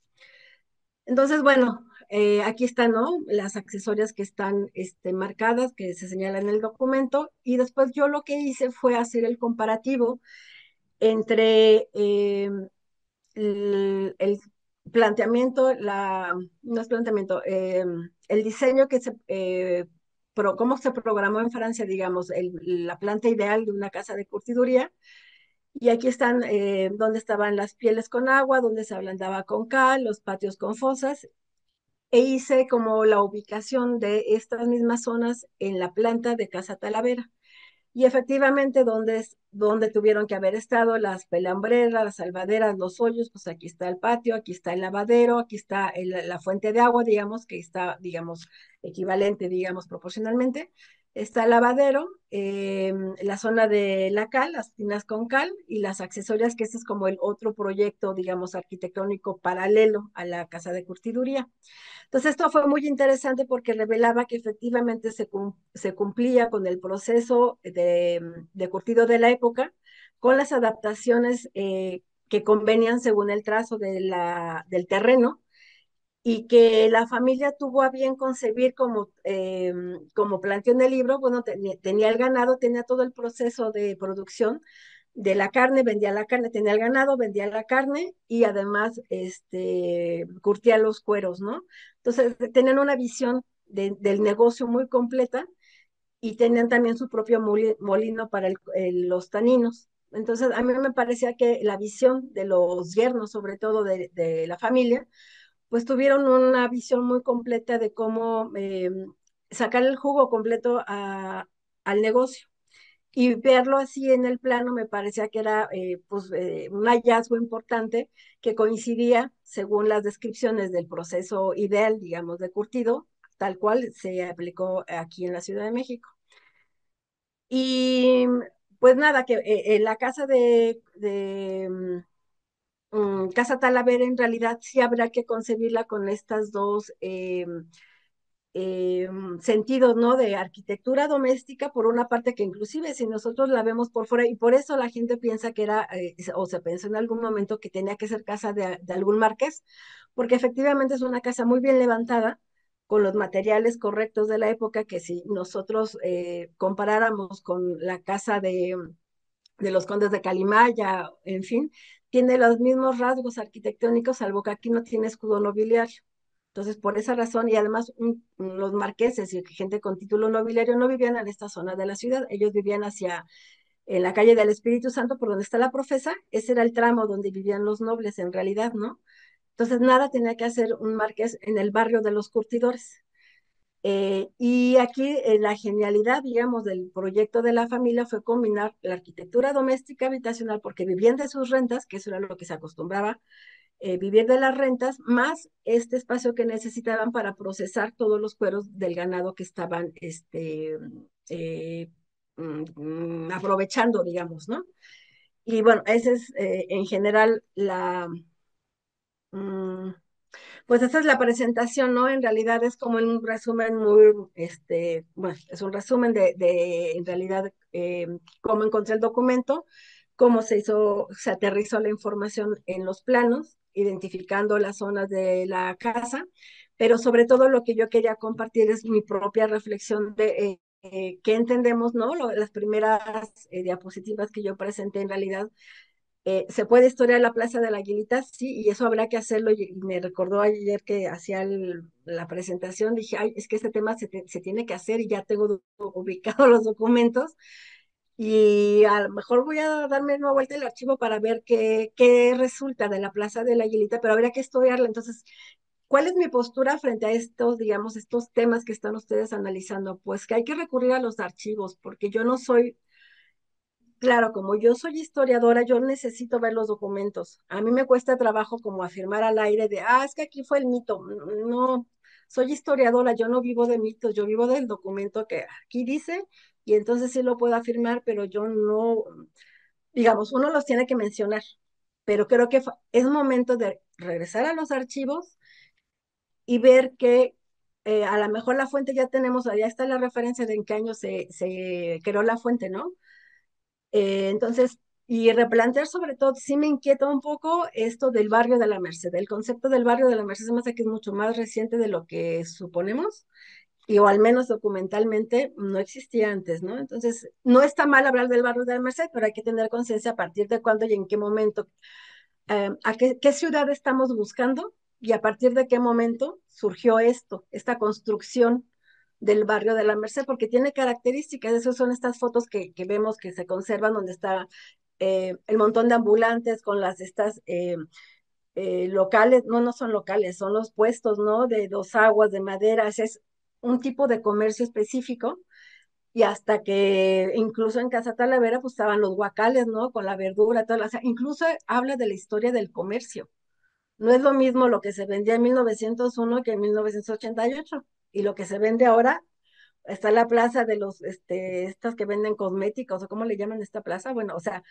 Entonces, bueno, aquí están, ¿no? Las accesorias que están marcadas, que se señalan en el documento, y después yo lo que hice fue hacer el comparativo entre el planteamiento, no es planteamiento, el diseño cómo se programó en Francia, digamos, la planta ideal de una casa de curtiduría. Y aquí están donde estaban las pieles con agua, donde se ablandaba con cal, los patios con fosas, e hice como la ubicación de estas mismas zonas en la planta de Casa Talavera. Y efectivamente, donde tuvieron que haber estado las pelambreras, las salvaderas, los hoyos, pues aquí está el patio, aquí está el lavadero, aquí está la fuente de agua, digamos, que está, digamos, equivalente, digamos, proporcionalmente. Está el lavadero, la zona de la cal, las tinas con cal, y las accesorias, que ese es como el otro proyecto, digamos, arquitectónico paralelo a la casa de curtiduría. Entonces, esto fue muy interesante porque revelaba que efectivamente se cumplía con el proceso de curtido de la época, con las adaptaciones que convenían según el trazo del terreno, y que la familia tuvo a bien concebir como planteó en el libro. Bueno, tenía el ganado, tenía todo el proceso de producción de la carne, vendía la carne, tenía el ganado, vendía la carne y además curtía los cueros, ¿no? Entonces tenían una visión del negocio muy completa y tenían también su propio molino para los taninos. Entonces, a mí me parecía que la visión de los yernos, sobre todo de la familia, pues tuvieron una visión muy completa de cómo sacar el jugo completo al negocio. Y verlo así en el plano me parecía que era un hallazgo importante que coincidía, según las descripciones del proceso ideal, digamos, de curtido, tal cual se aplicó aquí en la Ciudad de México. Y pues nada, que la casa Casa Talavera en realidad sí habrá que concebirla con estas dos sentidos, ¿no? De arquitectura doméstica, por una parte que inclusive si nosotros la vemos por fuera, y por eso la gente piensa que era, o se pensó en algún momento que tenía que ser casa de algún marqués, porque efectivamente es una casa muy bien levantada, con los materiales correctos de la época, que si nosotros comparáramos con la casa de los condes de Calimaya, en fin, tiene los mismos rasgos arquitectónicos, salvo que aquí no tiene escudo nobiliario. Entonces, por esa razón, y además los marqueses y gente con título nobiliario no vivían en esta zona de la ciudad, ellos vivían en la calle del Espíritu Santo, por donde está la Profesa, ese era el tramo donde vivían los nobles en realidad, ¿no? Entonces, nada tenía que hacer un marqués en el barrio de los curtidores. Y aquí la genialidad, digamos, del proyecto de la familia fue combinar la arquitectura doméstica habitacional, porque vivían de sus rentas, que eso era lo que se acostumbraba, vivir de las rentas, más este espacio que necesitaban para procesar todos los cueros del ganado que estaban eh, aprovechando, digamos, ¿no? Y bueno, esa es en general mm, pues esa es la presentación, ¿no? En realidad es como un resumen muy, bueno, es un resumen en realidad, cómo encontré el documento, cómo se aterrizó la información en los planos, identificando las zonas de la casa, pero sobre todo lo que yo quería compartir es mi propia reflexión de qué entendemos, ¿no? Las primeras diapositivas que yo presenté en realidad se puede historiar la Plaza de la Aguilita, sí, y eso habrá que hacerlo. Y me recordó ayer que hacía la presentación, dije, ay, es que este tema se tiene que hacer y ya tengo ubicados los documentos. Y a lo mejor voy a darme una vuelta el archivo para ver qué resulta de la Plaza de la Aguilita, pero habría que estudiarla. Entonces, ¿cuál es mi postura frente a estos, digamos, estos temas que están ustedes analizando? Pues que hay que recurrir a los archivos, porque yo no soy. Claro, como yo soy historiadora, yo necesito ver los documentos. A mí me cuesta trabajo como afirmar al aire de, es que aquí fue el mito. No, soy historiadora, yo no vivo de mitos, yo vivo del documento que aquí dice y entonces sí lo puedo afirmar, pero yo no, digamos, uno los tiene que mencionar, pero creo que es momento de regresar a los archivos y ver que a lo mejor la fuente ya tenemos, ya está la referencia de en qué año se creó la fuente, ¿no? Entonces, y replantear sobre todo, sí me inquieta un poco esto del barrio de la Merced. El concepto del barrio de la Merced se me hace que es mucho más reciente de lo que suponemos, y o al menos documentalmente no existía antes, ¿no? Entonces, no está mal hablar del barrio de la Merced, pero hay que tener conciencia a partir de cuándo y en qué momento, a qué ciudad estamos buscando y a partir de qué momento surgió esta construcción del barrio de la Merced, porque tiene características. Esas son estas fotos que vemos que se conservan, donde está el montón de ambulantes con estas locales, no, no son locales, son los puestos, ¿no? De dos aguas, de madera, es un tipo de comercio específico. Y hasta que incluso en Casa Talavera pues estaban los guacales, ¿no? Con la verdura, o sea, incluso habla de la historia del comercio. No es lo mismo lo que se vendía en 1901 que en 1988. Y lo que se vende ahora, está la plaza de estas que venden cosméticos, o cómo le llaman esta plaza. Bueno, o sea,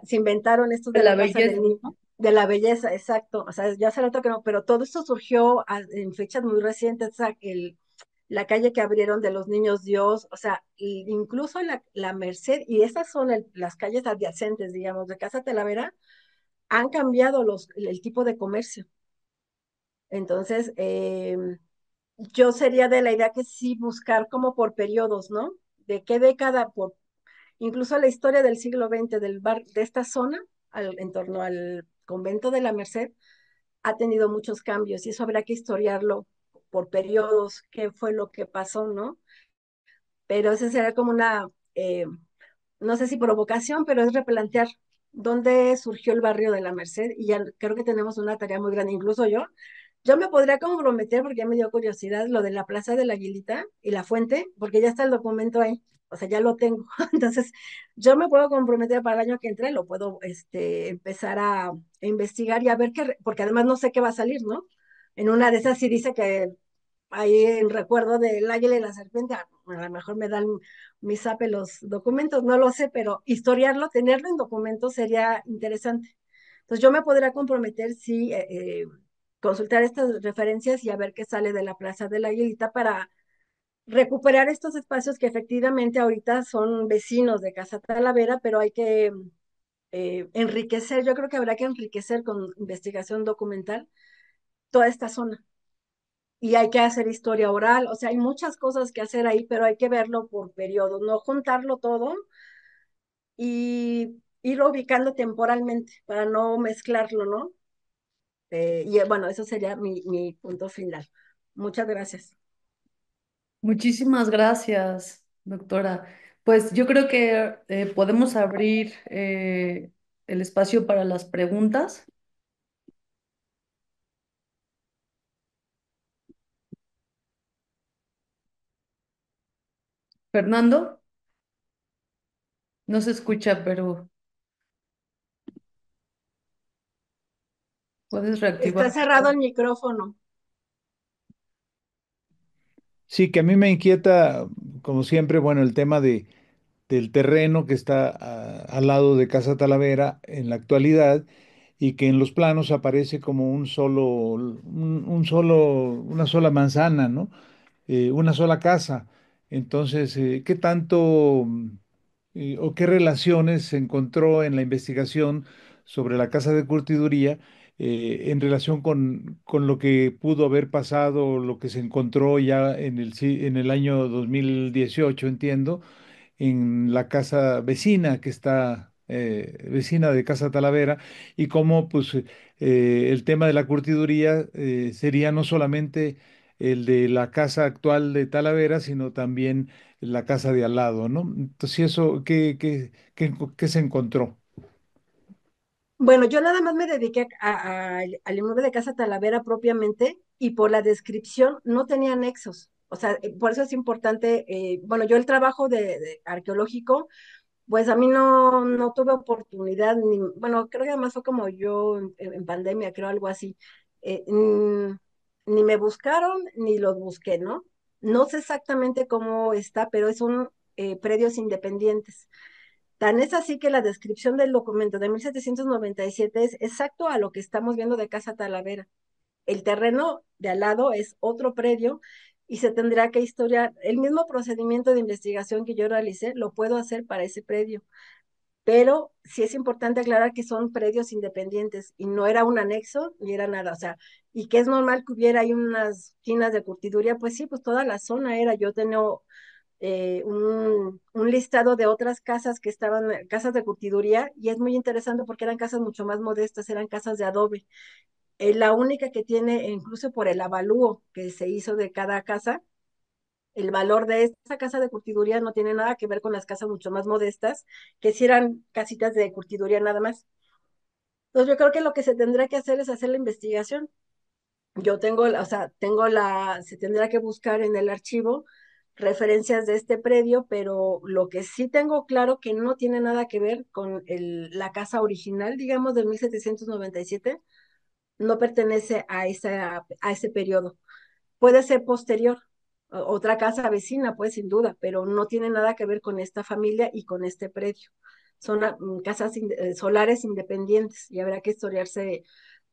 se inventaron estos De de la la Plaza del belleza, Niño, ¿no? de la belleza, exacto. O sea, ya hace rato que no, pero todo esto surgió en fechas muy recientes. O sea, la calle que abrieron de los Niños Dios, o sea, incluso la Merced, y esas son las calles adyacentes, digamos, de Casa Talavera, han cambiado el tipo de comercio. Entonces, yo sería de la idea que sí buscar como por periodos, ¿no? De qué década, por incluso la historia del siglo XX de esta zona, en torno al convento de la Merced, ha tenido muchos cambios y eso habrá que historiarlo por periodos, qué fue lo que pasó, ¿no? Pero esa será como una, no sé si provocación, pero es replantear dónde surgió el barrio de la Merced y ya creo que tenemos una tarea muy grande, incluso yo me podría comprometer porque ya me dio curiosidad lo de la Plaza de la Aguilita y la fuente, porque ya está el documento ahí, o sea, ya lo tengo. Entonces, yo me puedo comprometer para el año que entre, lo puedo empezar a investigar y a ver qué, porque además no sé qué va a salir, ¿no? En una de esas sí dice que ahí en recuerdo del águila y la serpiente, a lo mejor me dan mis zape los documentos, no lo sé, pero historiarlo, tenerlo en documentos sería interesante. Entonces yo me podría comprometer, sí, consultar estas referencias y a ver qué sale de la Plaza de la Aguilita para recuperar estos espacios que efectivamente ahorita son vecinos de Casa Talavera, pero hay que enriquecer, yo creo que habrá que enriquecer con investigación documental toda esta zona y hay que hacer historia oral, o sea, hay muchas cosas que hacer ahí, pero hay que verlo por periodos, no juntarlo todo y irlo ubicando temporalmente para no mezclarlo, ¿no? Y bueno, eso sería mi punto final. Muchas gracias. Muchísimas gracias, doctora. Pues yo creo que podemos abrir el espacio para las preguntas. Fernando, no se escucha, pero puedes Está reactivar. cerrado el micrófono. Sí, que a mí me inquieta, como siempre, bueno, el tema del terreno que está al lado de Casa Talavera en la actualidad y que en los planos aparece como una sola manzana, ¿no? Una sola casa. Entonces, ¿qué tanto o qué relaciones se encontró en la investigación sobre la casa de curtiduría en relación con lo que pudo haber pasado, lo que se encontró ya en el año 2018, entiendo, en la casa vecina que está vecina de Casa Talavera y cómo pues el tema de la curtiduría sería no solamente el de la casa actual de Talavera, sino también la casa de al lado, ¿no? Entonces, eso, ¿qué se encontró? Bueno, yo nada más me dediqué al inmueble de Casa Talavera propiamente y por la descripción no tenía nexos. O sea, por eso es importante, bueno, yo el trabajo de arqueológico, pues a mí no tuve oportunidad, ni, bueno, creo que además fue como yo en pandemia, creo algo así. Ni me buscaron ni los busqué, ¿no? No sé exactamente cómo está, pero son predios independientes. Tan es así que la descripción del documento de 1797 es exacto a lo que estamos viendo de Casa Talavera. El terreno de al lado es otro predio y se tendrá que historiar. El mismo procedimiento de investigación que yo realicé lo puedo hacer para ese predio, pero sí es importante aclarar que son predios independientes y no era un anexo ni era nada, o sea, y que es normal que hubiera ahí unas tinas de curtiduría, pues sí, pues toda la zona era, yo tenía un listado de otras casas que estaban, casas de curtiduría, y es muy interesante porque eran casas mucho más modestas, eran casas de adobe. La única que tiene, incluso por el avalúo que se hizo de cada casa, el valor de esta casa de curtiduría no tiene nada que ver con las casas mucho más modestas, que si eran casitas de curtiduría nada más. Entonces yo creo que lo que se tendrá que hacer es hacer la investigación. Yo tengo, o sea, se tendrá que buscar en el archivo referencias de este predio, pero lo que sí tengo claro que no tiene nada que ver con la casa original, digamos, de 1797, no pertenece a ese periodo. Puede ser posterior, otra casa vecina, pues sin duda, pero no tiene nada que ver con esta familia y con este predio. Son casas solares independientes y habrá que historiarse,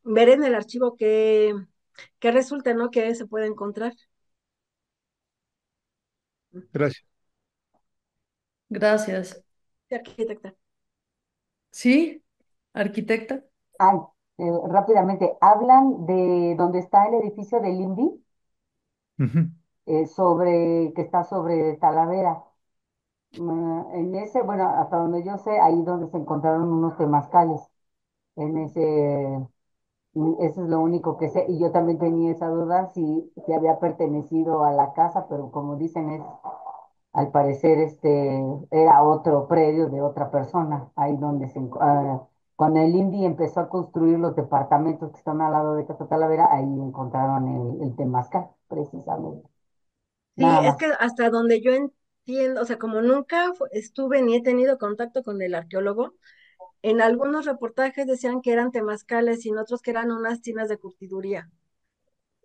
ver en el archivo qué resulta, ¿no? ¿Qué se puede encontrar? Gracias. Gracias. Sí, arquitecta. ¿Sí, arquitecta? rápidamente, hablan de donde está el edificio del INVI, Ujú. que está sobre Talavera. En ese, bueno, hasta donde yo sé, ahí donde se encontraron unos temazcales. En ese, eso es lo único que sé. Y yo también tenía esa duda si había pertenecido a la casa, pero como dicen, al parecer era otro predio de otra persona, ahí donde cuando el INVI empezó a construir los departamentos que están al lado de Casa Talavera, ahí encontraron el temazcal, precisamente. Sí, Nada es más. que hasta donde yo entiendo, o sea, como nunca estuve ni he tenido contacto con el arqueólogo, en algunos reportajes decían que eran temazcales y en otros que eran unas tinas de curtiduría.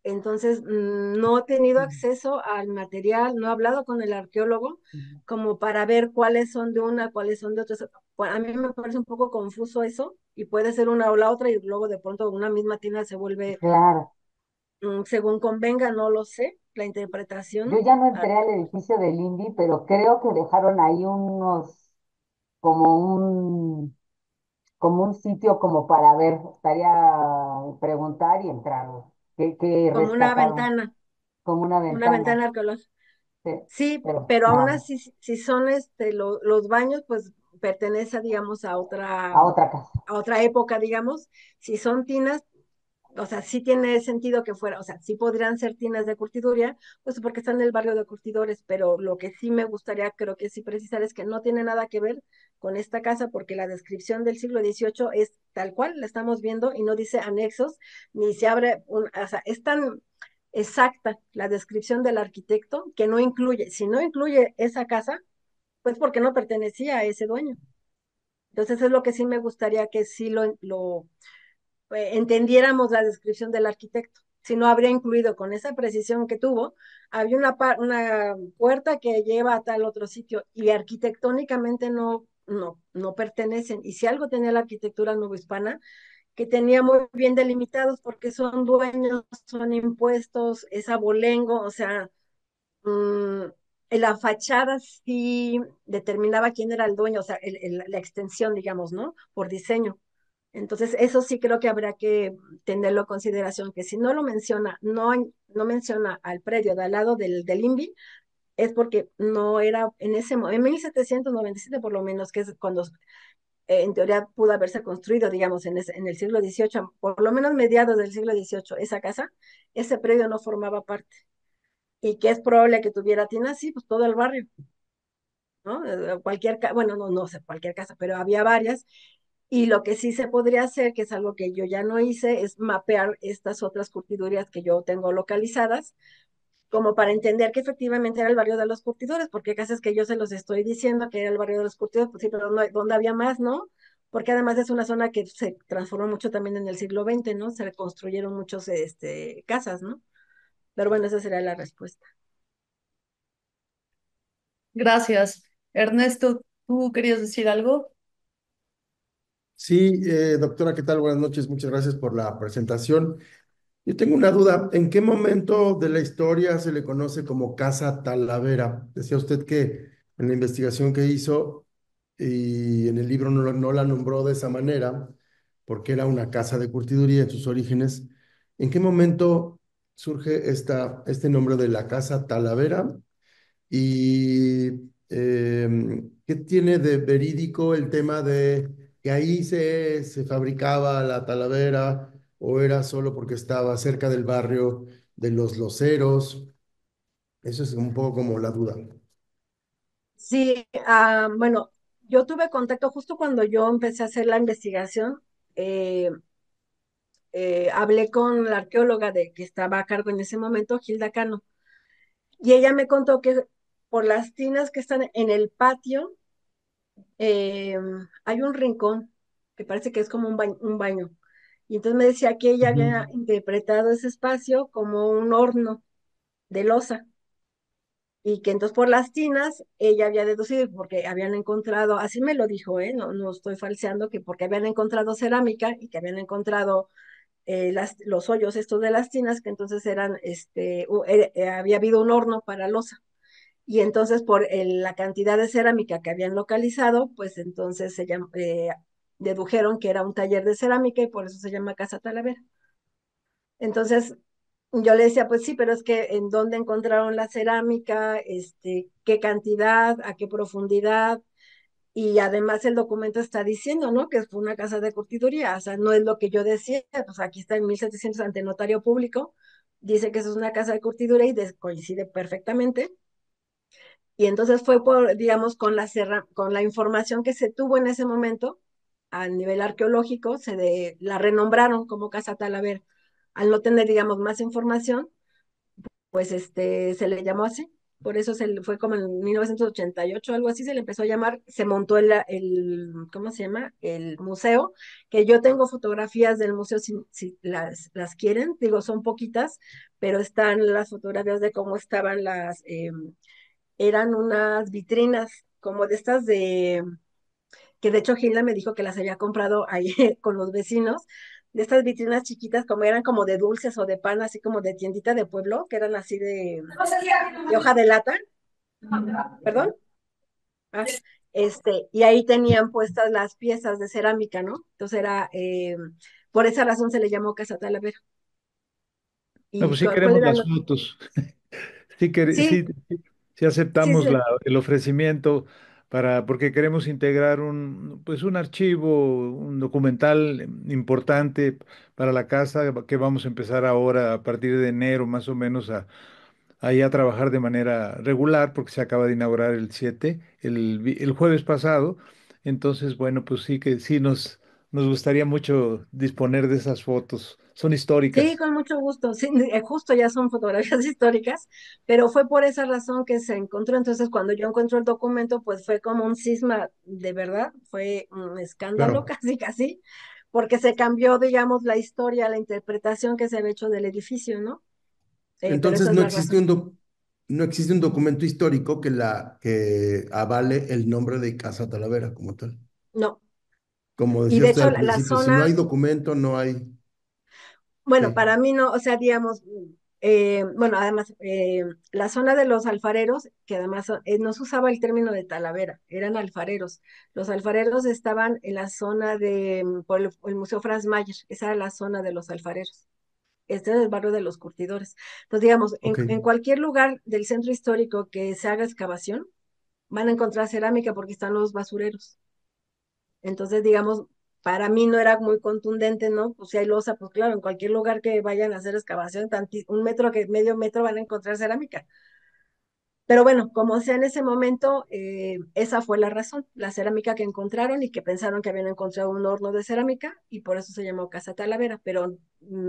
Entonces, no he tenido acceso al material, no he hablado con el arqueólogo como para ver cuáles son de una, cuáles son de otras. A mí me parece un poco confuso eso y puede ser una o la otra y luego de pronto una misma tina se vuelve, Claro. según convenga, no lo sé, la Yo interpretación. ya no entré al edificio del INVI, pero creo que dejaron ahí como un, como un sitio como para ver, estaría preguntar y entrar, qué Como rescataron, como una una ventana, ventana arqueológica. sí, Sí, pero pero nada aún más, así, si son los baños, pues pertenece, digamos, a otra casa. a otra época, digamos. Si son tinas, o sea, sí tiene sentido que fuera, o sea, sí podrían ser tinas de curtiduría, pues porque están en el barrio de curtidores, pero lo que sí me gustaría, creo que sí precisar, es que no tiene nada que ver con esta casa, porque la descripción del siglo XVIII es tal cual, la estamos viendo, y no dice anexos, ni se abre, o sea, es tan exacta la descripción del arquitecto que no incluye, si no incluye esa casa, pues porque no pertenecía a ese dueño. Entonces es lo que sí me gustaría que sí entendiéramos la descripción del arquitecto. Si no habría incluido con esa precisión que tuvo, había una puerta que lleva a tal otro sitio y arquitectónicamente no pertenecen. Y si algo tenía la arquitectura novohispana, que tenía muy bien delimitados porque son dueños, son impuestos, es abolengo, o sea, mm, en la fachada sí determinaba quién era el dueño, o sea, la extensión, digamos, ¿no? Por diseño. Entonces, eso sí creo que habrá que tenerlo en consideración, que si no lo menciona, no menciona al predio de al lado del INVI, es porque no era en ese momento, en 1797 por lo menos, que es cuando en teoría pudo haberse construido, digamos, en el siglo XVIII, por lo menos mediados del siglo XVIII, esa casa, ese predio no formaba parte. Y que es probable que tuviera tinas, sí, pues todo el barrio, ¿no? Bueno, no sé, cualquier casa, pero había varias. Y lo que sí se podría hacer, que es algo que yo ya no hice, es mapear estas otras curtidurías que yo tengo localizadas, como para entender que efectivamente era el barrio de los curtidores, porque hay casas que yo se los estoy diciendo que era el barrio de los curtidores, pues sí, pero no, ¿dónde había más, no? Porque además es una zona que se transformó mucho también en el siglo XX, ¿no? Se reconstruyeron muchos casas, ¿no? Pero bueno, esa sería la respuesta. Gracias. Ernesto, ¿tú querías decir algo? Sí, doctora, ¿qué tal? Buenas noches, muchas gracias por la presentación. Yo tengo una duda, ¿en qué momento de la historia se le conoce como Casa Talavera? Decía usted que en la investigación que hizo y en el libro no la nombró de esa manera, porque era una casa de curtiduría en sus orígenes. ¿En qué momento surge este nombre de la Casa Talavera? ¿Y qué tiene de verídico el tema de que ahí se fabricaba la talavera o era solo porque estaba cerca del barrio de los loceros? Eso es un poco como la duda. Sí, bueno, yo tuve contacto justo cuando yo empecé a hacer la investigación. eh, Hablé con la arqueóloga que estaba a cargo en ese momento, Gilda Cano, y ella me contó que por las tinas que están en el patio eh, hay un rincón que parece que es como un baño. Y entonces me decía que ella había Ujú. interpretado ese espacio como un horno de loza y que entonces por las tinas ella había deducido, porque habían encontrado, así me lo dijo, no estoy falseando, que porque habían encontrado cerámica y que habían encontrado los hoyos estos de las tinas, que entonces eran, había habido un horno para loza. Y entonces por la cantidad de cerámica que habían localizado, pues entonces dedujeron que era un taller de cerámica y por eso se llama Casa Talavera. Entonces, yo le decía, pues sí, pero es que en dónde encontraron la cerámica, qué cantidad, a qué profundidad, y además el documento está diciendo, ¿no? Que fue una casa de curtiduría, o sea, no es lo que yo decía, pues aquí está en 1700 ante notario público, dice que eso es una casa de curtiduría y coincide perfectamente. Y entonces fue por, digamos, con la información que se tuvo en ese momento, a nivel arqueológico, la renombraron como Casa Talavera. Al no tener, digamos, más información, pues se le llamó así. Por eso fue como en 1988, algo así, se le empezó a llamar, se montó ¿cómo se llama? El museo, que yo tengo fotografías del museo si las quieren, digo, son poquitas, pero están las fotografías de cómo estaban eran unas vitrinas como de estas que de hecho Gilda me dijo que las había comprado ahí con los vecinos, de estas vitrinas chiquitas como eran como de dulces o de pan, así como de tiendita de pueblo, que eran así de hoja de lata, perdón. Ah, y ahí tenían puestas las piezas de cerámica, ¿no? Entonces por esa razón se le llamó Casa Talavera. No, ¿Y pues sí cuál queremos era las fotos. Sí, Sí, sí sí, aceptamos sí. el ofrecimiento porque queremos integrar pues un archivo, un documental importante para la casa que vamos a empezar ahora a partir de enero más o menos ahí a trabajar de manera regular porque se acaba de inaugurar el 7 el jueves pasado. Entonces, bueno, pues sí que sí nos gustaría mucho disponer de esas fotos. Son Sí, históricas. con mucho gusto. Sí, justo ya son fotografías históricas, pero fue por esa razón que se encontró. Entonces, cuando yo encontré el documento, pues fue como un cisma, de verdad, fue un escándalo, Claro. casi, casi, porque se cambió, digamos, la historia, la interpretación que se había hecho del edificio, ¿no? Pero Entonces esa es la razón. no existe un documento histórico que avale el nombre de Casa Talavera como tal. No. Como Y decía de usted hecho, al la principio, si no hay zona, documento, no hay. bueno, Sí, para mí no, o sea, digamos, bueno, además, la zona de los alfareros, que además no se usaba el término de Talavera, eran alfareros. Los alfareros estaban en la zona por el Museo Franz Mayer, esa era la zona de los alfareros. Este es el barrio de los curtidores. Entonces, digamos, ok. en cualquier lugar del centro histórico que se haga excavación, van a encontrar cerámica porque están los basureros. Entonces, digamos, para mí no era muy contundente, ¿no? Pues si hay losa, pues claro, en cualquier lugar que vayan a hacer excavación, un metro que medio metro van a encontrar cerámica. Pero bueno, como sea en ese momento, esa fue la razón, la cerámica que encontraron y que pensaron que habían encontrado un horno de cerámica y por eso se llamó Casa Talavera, pero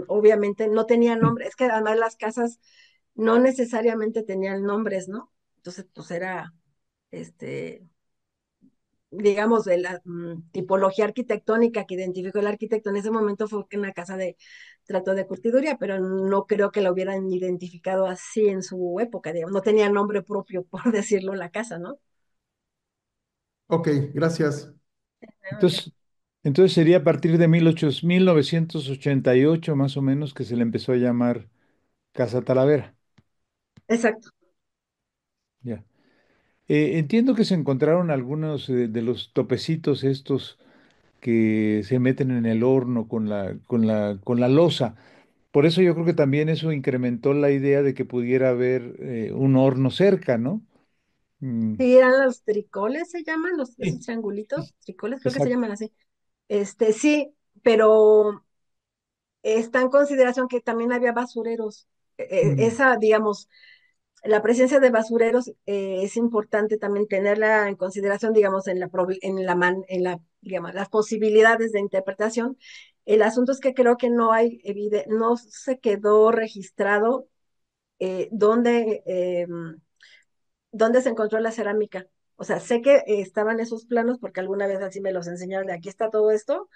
obviamente no tenía nombre, es que además las casas no necesariamente tenían nombres, ¿no? Entonces, pues era, este, digamos, de la tipología arquitectónica que identificó el arquitecto en ese momento fue que una casa de trato de curtiduría, pero no creo que la hubieran identificado así en su época, digamos, no tenía nombre propio, por decirlo, la casa, ¿no? Ok, gracias. Entonces, entonces sería a partir de 1988 más o menos que se le empezó a llamar Casa Talavera. Exacto. Ya. Entiendo que se encontraron algunos de los topecitos estos que se meten en el horno con la loza. Por eso yo creo que también eso incrementó la idea de que pudiera haber un horno cerca, ¿no? Mm, Sí, eran los tricoles, se llaman, esos sí, triangulitos, tricoles, creo que se exacto. llaman así. Sí, pero está en consideración que también había basureros. Mm, Esa, digamos, la presencia de basureros es importante también tenerla en consideración, digamos, digamos, las posibilidades de interpretación. El asunto es que creo que no se quedó registrado dónde se encontró la cerámica. O sea, sé que estaban esos planos porque alguna vez así me los enseñaron de aquí está todo esto,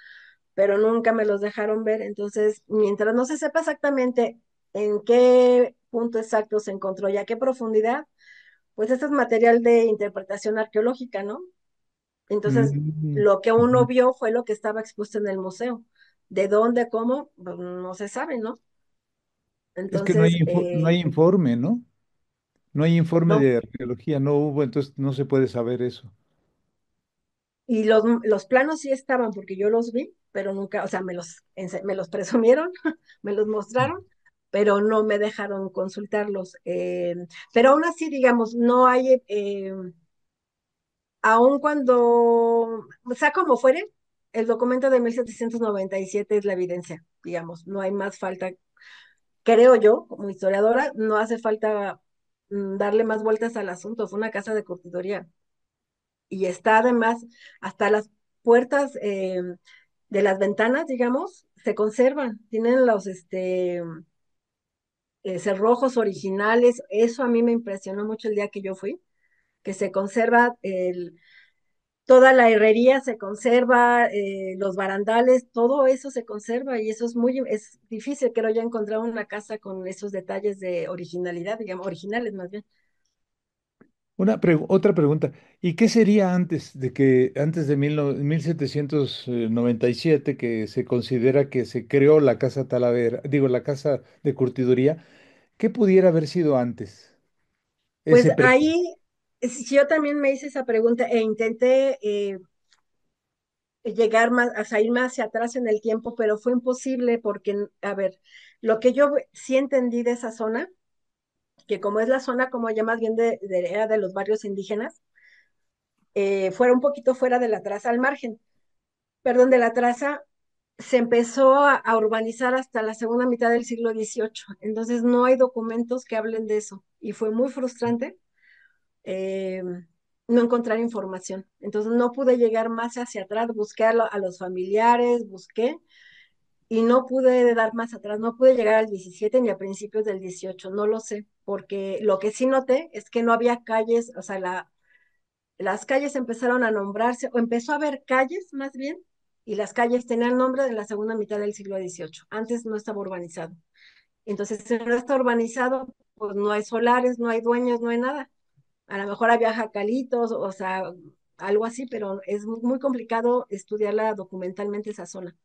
pero nunca me los dejaron ver. Entonces, mientras no se sepa exactamente en qué punto exacto se encontró y a qué profundidad, pues este es material de interpretación arqueológica, ¿no? Entonces, mm, lo que uno ujú. vio fue lo que estaba expuesto en el museo. ¿De dónde, cómo? Pues, no se sabe, ¿no? Es que no hay, Entonces, no hay informe, ¿no? No hay informe no, de arqueología, no hubo, entonces no se puede saber eso. Y los planos sí estaban porque yo los vi, pero nunca, o sea, me los presumieron, me los mostraron, pero no me dejaron consultarlos. Pero aún así, digamos, no hay, aun cuando, o sea, como fuere, el documento de 1797 es la evidencia, digamos, no hay más falta, creo yo, como historiadora, no hace falta darle más vueltas al asunto, fue una casa de curtiduría y está además hasta las puertas de las ventanas, digamos, se conservan, tienen los cerrojos originales, eso a mí me impresionó mucho el día que yo fui, que se conserva toda la herrería se conserva, los barandales, todo eso se conserva y eso es difícil, creo ya encontrar una casa con esos detalles de originalidad, digamos, originales más bien. Otra pregunta. ¿Y qué sería antes de 1797, que se considera que se creó la Casa Talavera, digo, la Casa de Curtiduría? ¿Qué pudiera haber sido antes? Pues Ese periodo. ahí, yo también me hice esa pregunta e intenté llegar más, a salir más hacia atrás en el tiempo, pero fue imposible porque, a ver, lo que yo sí entendí de esa zona, que como es la zona como ya más bien era de los barrios indígenas, fuera un poquito fuera de la traza, al margen, perdón, de la traza, se empezó a urbanizar hasta la segunda mitad del siglo XVIII. Entonces no hay documentos que hablen de eso. Y fue muy frustrante eh, no encontrar información. Entonces no pude llegar más hacia atrás, busqué a los familiares, busqué y no pude dar más atrás, no pude llegar al 17 ni a principios del 18, no lo sé, porque lo que sí noté es que no había calles, o sea, las calles empezaron a nombrarse, o empezó a haber calles más bien, y las calles tenían nombre de la segunda mitad del siglo XVIII. Antes no estaba urbanizado. Entonces, si no está urbanizado, pues no hay solares, no hay dueños, no hay nada. A lo mejor había jacalitos, o sea, algo así, pero es muy complicado estudiarla documentalmente esa zona,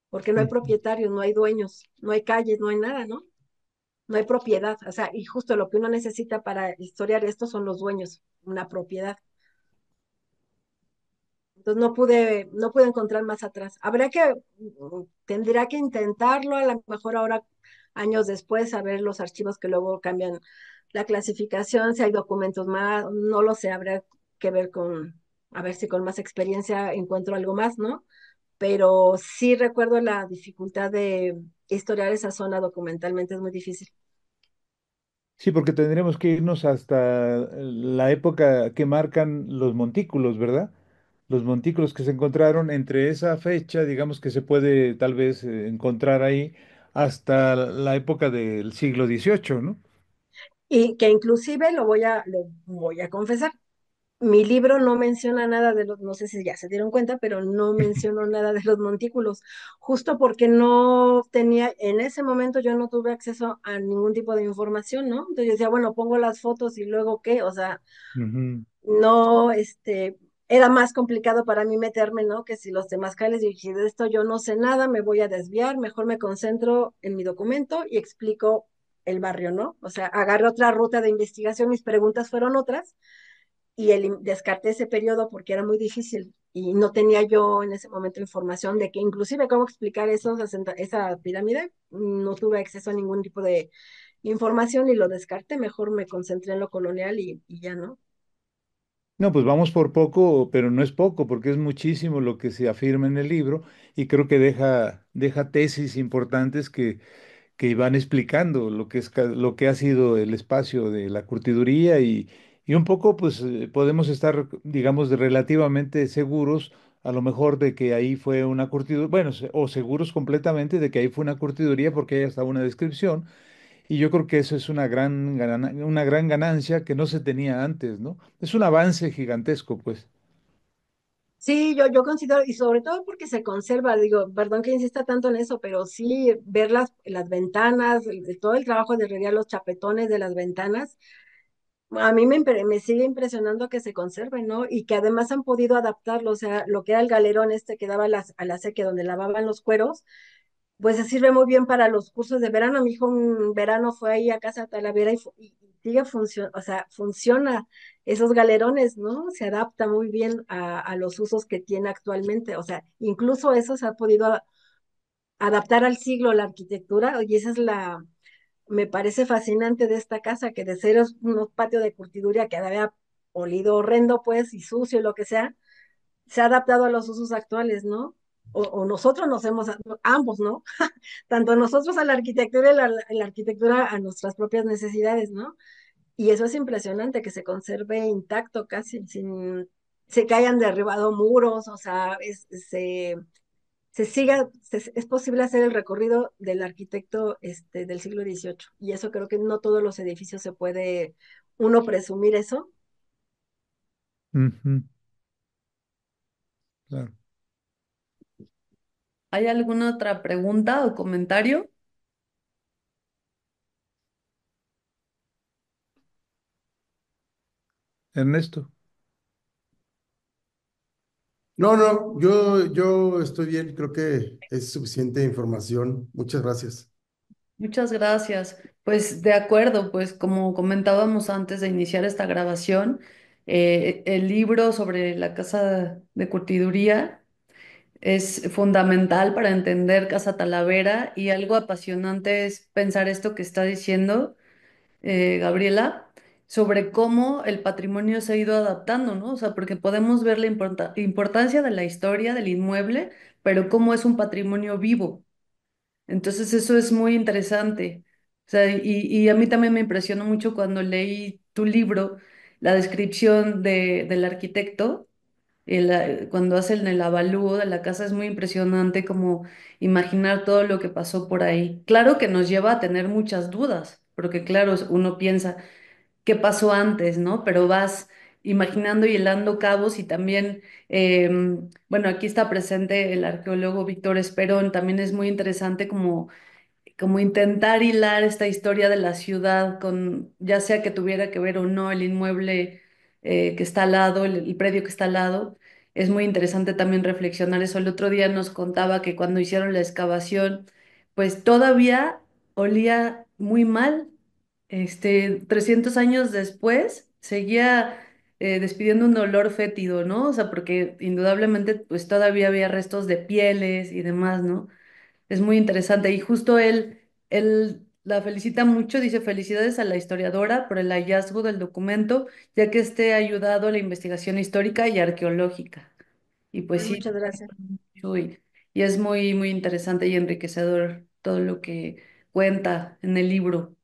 porque no hay Ujú. propietarios, no hay dueños, no hay calles, no hay nada, ¿no? No hay propiedad, o sea, y justo lo que uno necesita para historiar esto son los dueños, una propiedad. Entonces no pude encontrar más atrás. Tendría que intentarlo, a lo mejor ahora, años después, a ver los archivos que luego cambian la clasificación, si hay documentos más, no lo sé, habrá que ver a ver si con más experiencia encuentro algo más, ¿no? Pero sí recuerdo la dificultad de historiar esa zona documentalmente, es muy difícil. Sí, porque tendríamos que irnos hasta la época que marcan los montículos, ¿verdad? Los montículos que se encontraron entre esa fecha, digamos que se puede tal vez encontrar ahí hasta la época del siglo XVIII, ¿no? Y que inclusive lo voy a confesar, mi libro no menciona nada de los, no sé si ya se dieron cuenta, pero no mencionó nada de los montículos, justo porque no tenía, en ese momento yo no tuve acceso a ningún tipo de información, ¿no? Entonces yo decía, bueno, pongo las fotos y luego qué, o sea, Ujú. no, era más complicado para mí meterme, ¿no? Que si los temazcales, yo dije, de esto yo no sé nada, me voy a desviar, mejor me concentro en mi documento y explico el barrio, ¿no? O sea, agarré otra ruta de investigación, mis preguntas fueron otras y descarté ese periodo porque era muy difícil y no tenía yo en ese momento información de que inclusive cómo explicar esa pirámide, no tuve acceso a ningún tipo de información y lo descarté, mejor me concentré en lo colonial y ya no. No, pues vamos por poco, pero no es poco, porque es muchísimo lo que se afirma en el libro y creo que deja tesis importantes que van explicando lo que lo que ha sido el espacio de la curtiduría y un poco, pues podemos estar, digamos, relativamente seguros, a lo mejor de que ahí fue una curtiduría, bueno, o seguros completamente de que ahí fue una curtiduría porque hay hasta una descripción y yo creo que eso es una gran ganancia que no se tenía antes, ¿no? Es un avance gigantesco, pues. Sí, yo considero, y sobre todo porque se conserva, digo, perdón que insista tanto en eso, pero sí ver las ventanas, todo el trabajo de herrería, los chapetones de las ventanas, a mí me sigue impresionando que se conserven, ¿no? Y que además han podido adaptarlo, o sea, lo que era el galerón que daba a la seque donde lavaban los cueros, pues se sirve muy bien para los cursos de verano. Mi hijo un verano fue ahí a Casa Talavera y sigue funcionando, o sea, funciona. esos galerones, ¿no? Se adapta muy bien a los usos que tiene actualmente. O sea, incluso eso se ha podido adaptar al siglo la arquitectura, y esa es me parece fascinante de esta casa, que de ser unos patios de curtiduría que había olido horrendo, pues, y sucio y lo que sea, se ha adaptado a los usos actuales, ¿no? O nosotros nos hemos, ambos, ¿no? Tanto nosotros a la arquitectura y la arquitectura a nuestras propias necesidades, ¿no? Y eso es impresionante, que se conserve intacto casi, sin se que hayan derribado muros, o sea, es posible hacer el recorrido del arquitecto del siglo XVIII. Y eso creo que no todos los edificios se puede uno presumir eso. Ujú, claro. ¿Hay alguna otra pregunta o comentario? Ernesto. No, no, yo estoy bien, creo que es suficiente información. Muchas gracias. Muchas gracias. Pues de acuerdo, pues como comentábamos antes de iniciar esta grabación, el libro sobre la casa de curtiduría es fundamental para entender Casa Talavera, y algo apasionante es pensar esto que está diciendo Gabriela, sobre cómo el patrimonio se ha ido adaptando, ¿no? O sea, porque podemos ver la importancia de la historia del inmueble, pero cómo es un patrimonio vivo. Entonces eso es muy interesante. O sea, y a mí también me impresionó mucho cuando leí tu libro, la descripción del arquitecto, cuando hacen el avalúo de la casa, es muy impresionante como imaginar todo lo que pasó por ahí. Claro que nos lleva a tener muchas dudas, porque claro, uno piensa qué pasó antes, ¿no? Pero vas imaginando y hilando cabos, y también, bueno, aquí está presente el arqueólogo Víctor Esperón. También es muy interesante como intentar hilar esta historia de la ciudad con, ya sea que tuviera que ver o no el inmueble que está al lado, el predio que está al lado. Es muy interesante también reflexionar eso. El otro día nos contaba que cuando hicieron la excavación, pues todavía olía muy mal. 300 años después seguía despidiendo un olor fétido, ¿no? O sea, porque indudablemente pues todavía había restos de pieles y demás, ¿no? Es muy interesante, y justo él la felicita mucho, dice felicidades a la historiadora por el hallazgo del documento, ya que este ha ayudado a la investigación histórica y arqueológica. Y pues Ay, sí, muchas gracias. mucho, y es muy, muy interesante y enriquecedor todo lo que cuenta en el libro.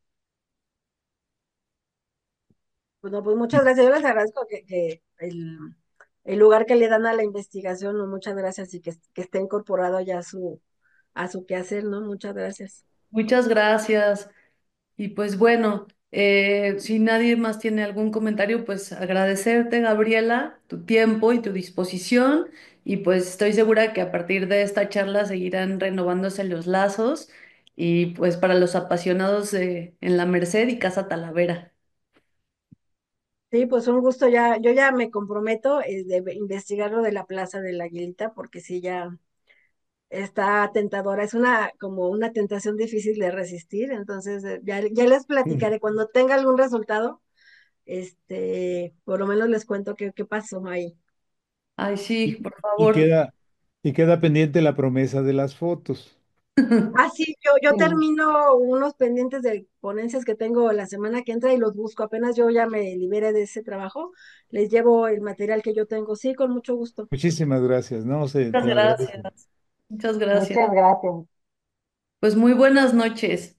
Bueno, pues muchas gracias. Yo les agradezco que el lugar que le dan a la investigación, ¿no? Muchas gracias, y que esté incorporado ya a su quehacer, ¿no? Muchas gracias. Muchas gracias. Y pues bueno, si nadie más tiene algún comentario, pues agradecerte, Gabriela, tu tiempo y tu disposición. Y pues estoy segura que a partir de esta charla seguirán renovándose los lazos, y pues para los apasionados en La Merced y Casa Talavera. Sí, pues un gusto ya, yo ya me comprometo de investigar lo de la Plaza de la Aguilita, porque sí, ya está tentadora, es como una tentación difícil de resistir. Entonces ya les platicaré cuando tenga algún resultado, por lo menos les cuento qué pasó ahí. Ay, sí, Y, por y favor. queda, y queda pendiente la promesa de las fotos. Ah, sí, yo Sí, termino unos pendientes de ponencias que tengo la semana que entra y los busco. Apenas yo ya me libere de ese trabajo, les llevo el material que yo tengo. Sí, con mucho gusto. Muchísimas gracias, no, se Muchas agradece. gracias. Muchas gracias. muchas gracias. Pues muy buenas noches.